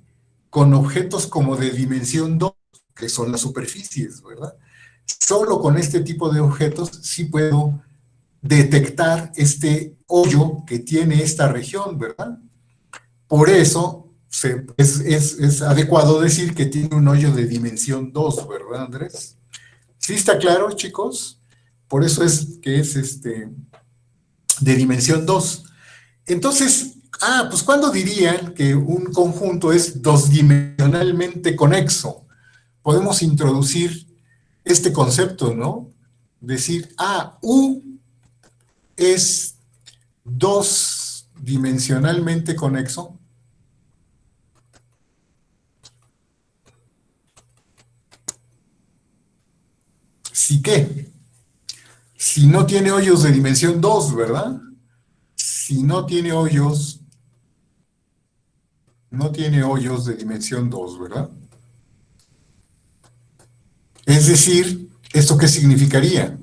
con objetos como de dimensión 2, que son las superficies, ¿verdad? Solo con este tipo de objetos sí puedo detectar este hoyo que tiene esta región, ¿verdad? Por eso es adecuado decir que tiene un hoyo de dimensión 2, ¿verdad, Andrés? ¿Sí está claro, chicos? Por eso es que es de dimensión 2. Entonces, pues ¿cuándo dirían que un conjunto es dosdimensionalmente conexo? Podemos introducir este concepto, ¿no? Decir, U es dosdimensionalmente conexo. ¿Sí qué? Si no tiene hoyos de dimensión 2, ¿verdad? Si no tiene hoyos de dimensión 2, ¿verdad? Es decir, ¿esto qué significaría?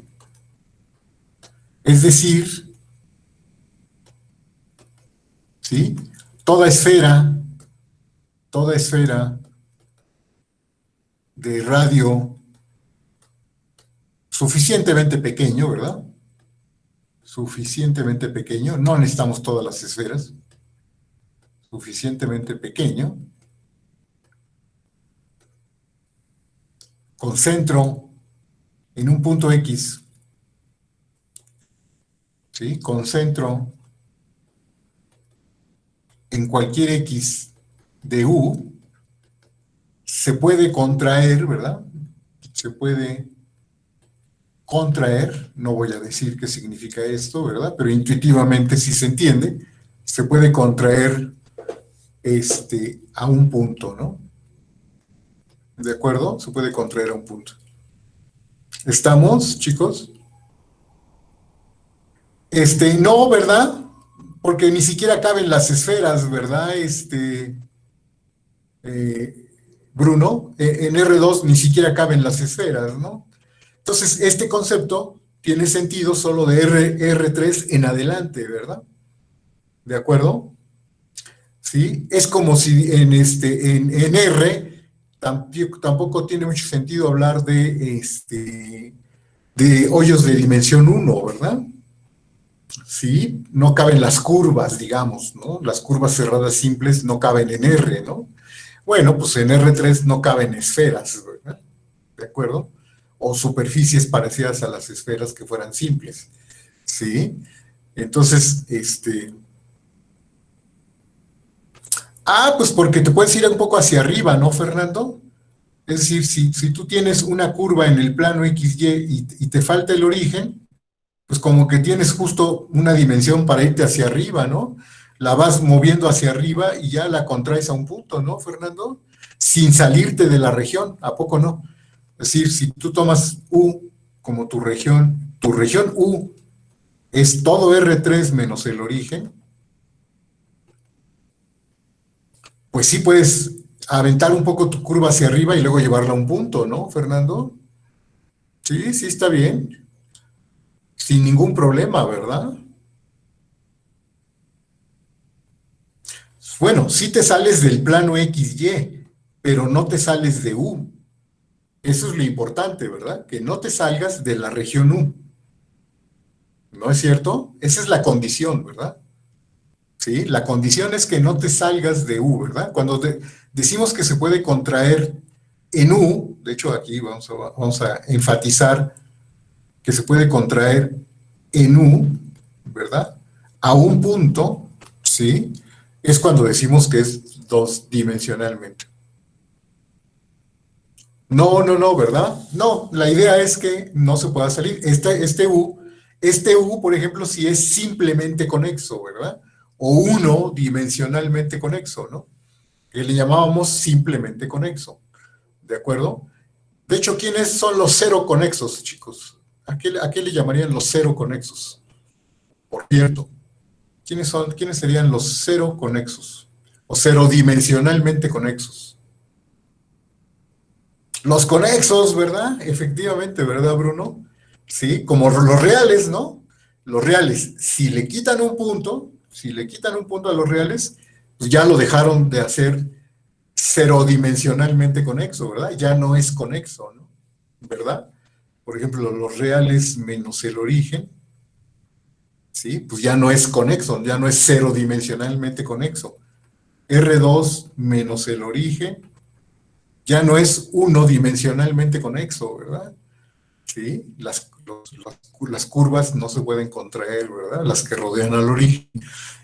Es decir, ¿sí? Toda esfera de radio suficientemente pequeño, ¿verdad? Suficientemente pequeño, no necesitamos todas las esferas, suficientemente pequeño, con centro en un punto X, ¿sí? Con centro en cualquier X de U, se puede contraer, ¿verdad? Se puede contraer, no voy a decir qué significa esto, ¿verdad? Pero intuitivamente sí se entiende, se puede contraer a un punto, ¿no? ¿De acuerdo? Se puede contraer a un punto. ¿Estamos, chicos? No, ¿verdad? Porque ni siquiera caben las esferas, ¿verdad? Bruno, en R2 ni siquiera caben las esferas, ¿no? Entonces, este concepto tiene sentido solo de R3 en adelante, ¿verdad? ¿De acuerdo? ¿sí? Es como si en R tampoco tiene mucho sentido hablar de hoyos de dimensión 1, ¿verdad? Sí, no caben las curvas, digamos, ¿no? Las curvas cerradas simples no caben en R, ¿no? Bueno, pues en R3 no caben esferas, ¿verdad? ¿De acuerdo? O superficies parecidas a las esferas que fueran simples, ¿sí? Entonces, pues porque te puedes ir un poco hacia arriba, ¿no, Fernando? Es decir, si tú tienes una curva en el plano XY y te falta el origen, pues como que tienes justo una dimensión para irte hacia arriba, ¿no? La vas moviendo hacia arriba y ya la contraes a un punto, ¿no, Fernando? Sin salirte de la región, ¿a poco no? Es decir, si tú tomas U como tu región U es todo R3 menos el origen, pues sí puedes aventar un poco tu curva hacia arriba y luego llevarla a un punto, ¿no, Fernando? Sí, sí está bien, sin ningún problema, ¿verdad? Bueno, sí te sales del plano XY, pero no te sales de U. Eso es lo importante, ¿verdad? Que no te salgas de la región U. ¿No es cierto? Esa es la condición, ¿verdad? Sí, la condición es que no te salgas de U, ¿verdad? Cuando decimos que se puede contraer en U, de hecho aquí vamos a enfatizar que se puede contraer en U, ¿verdad? A un punto, ¿sí? Es cuando decimos que es dos dimensionalmente. No, no, no, ¿verdad? No, la idea es que no se pueda salir. Este U, por ejemplo, si es simplemente conexo, ¿verdad? O uno dimensionalmente conexo, ¿no? Que le llamábamos simplemente conexo, ¿de acuerdo? De hecho, ¿quiénes son los cero conexos, chicos? A qué le llamarían los cero conexos? Por cierto, ¿quiénes serían los cero conexos? O cero dimensionalmente conexos. Los conexos, ¿verdad? Efectivamente, ¿verdad, Bruno? Sí, como los reales, ¿no? Los reales, si le quitan un punto a los reales, pues ya lo dejaron de hacer cero dimensionalmente conexo, ¿verdad? Ya no es conexo, ¿no? ¿Verdad? Por ejemplo, los reales menos el origen, ¿sí? Pues ya no es conexo, ya no es cero dimensionalmente conexo. R2 menos el origen, ya no es uno dimensionalmente conexo, ¿verdad? ¿Sí? Las curvas no se pueden contraer, ¿verdad? Las que rodean al origen.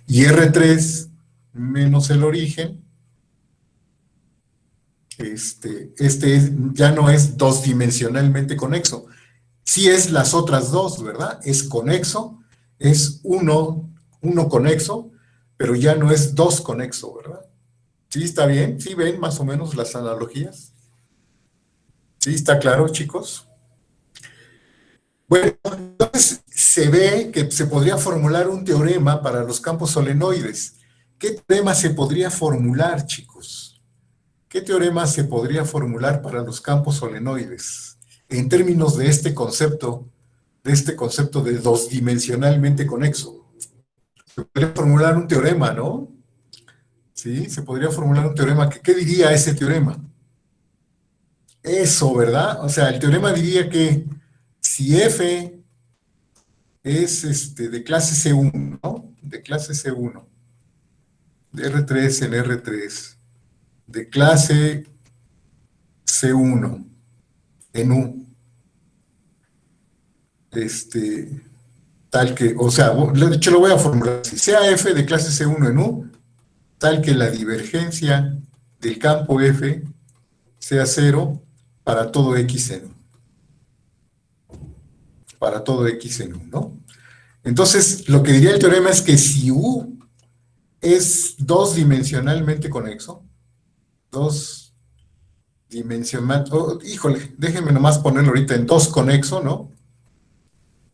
Y R3 menos el origen, ya no es dos dimensionalmente conexo. Sí es las otras dos, ¿verdad? Es conexo, es uno conexo, pero ya no es dos conexo, ¿verdad? ¿Sí está bien? ¿Sí ven más o menos las analogías? ¿Sí está claro, chicos? Bueno, entonces se ve que se podría formular un teorema para los campos solenoides. ¿Qué teorema se podría formular, chicos? ¿Qué teorema se podría formular para los campos solenoides en términos de este concepto de dos dimensionalmente conexo? Se podría formular un teorema, ¿no? Sí, se podría formular un teorema. ¿Qué diría ese teorema? Eso, ¿verdad? O sea, el teorema diría que si F es de clase C1, ¿no? De clase C1, de R3 en R3, de clase C1 en U, tal que, o sea, de hecho lo voy a formular así, sea F de clase C1 en U, tal que la divergencia del campo F sea cero para todo X en U, para todo X en U, ¿no? Entonces, lo que diría el teorema es que si U es dos dimensionalmente conexo, dos dimensional, híjole, déjenme nomás ponerlo ahorita en dos conexo, ¿no?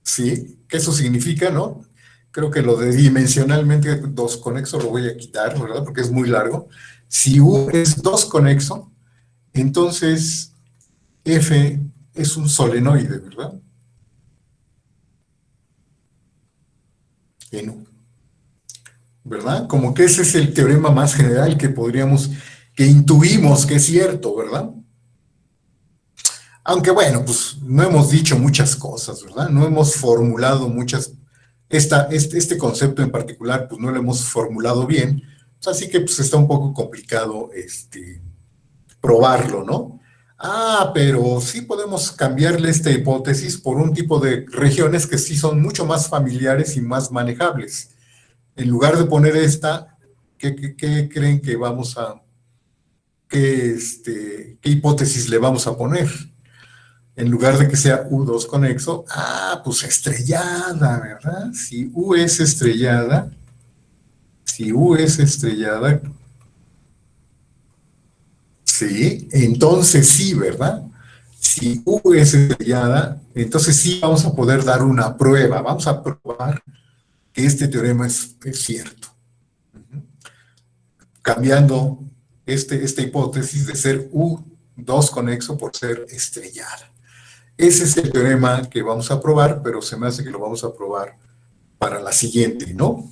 Sí, que eso significa, ¿no? Creo que lo de dimensionalmente dos conexo lo voy a quitar, ¿verdad? Porque es muy largo. Si U es dos conexo, entonces F es un solenoide, ¿verdad? En U. ¿verdad? Como que ese es el teorema más general que intuimos que es cierto, ¿verdad? Aunque bueno, pues no hemos dicho muchas cosas, ¿verdad? No hemos formulado este concepto en particular, pues no lo hemos formulado bien, pues así que pues está un poco complicado probarlo, ¿no? Pero sí podemos cambiarle esta hipótesis por un tipo de regiones que sí son mucho más familiares y más manejables. En lugar de poner esta, ¿qué creen que qué hipótesis le vamos a poner? En lugar de que sea U2 conexo, pues estrellada, ¿verdad? Si U es estrellada, sí, entonces sí, ¿verdad? Si U es estrellada, entonces sí vamos a poder dar una prueba, vamos a probar que este teorema es cierto. Cambiando esta hipótesis de ser U2 conexo por ser estrellada. Ese es el teorema que vamos a probar, pero se me hace que lo vamos a probar para la siguiente, ¿no?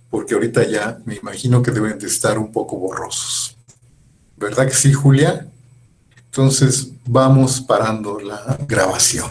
Porque ahorita ya me imagino que deben de estar un poco borrosos. ¿Verdad que sí, Julia? Entonces vamos parando la grabación.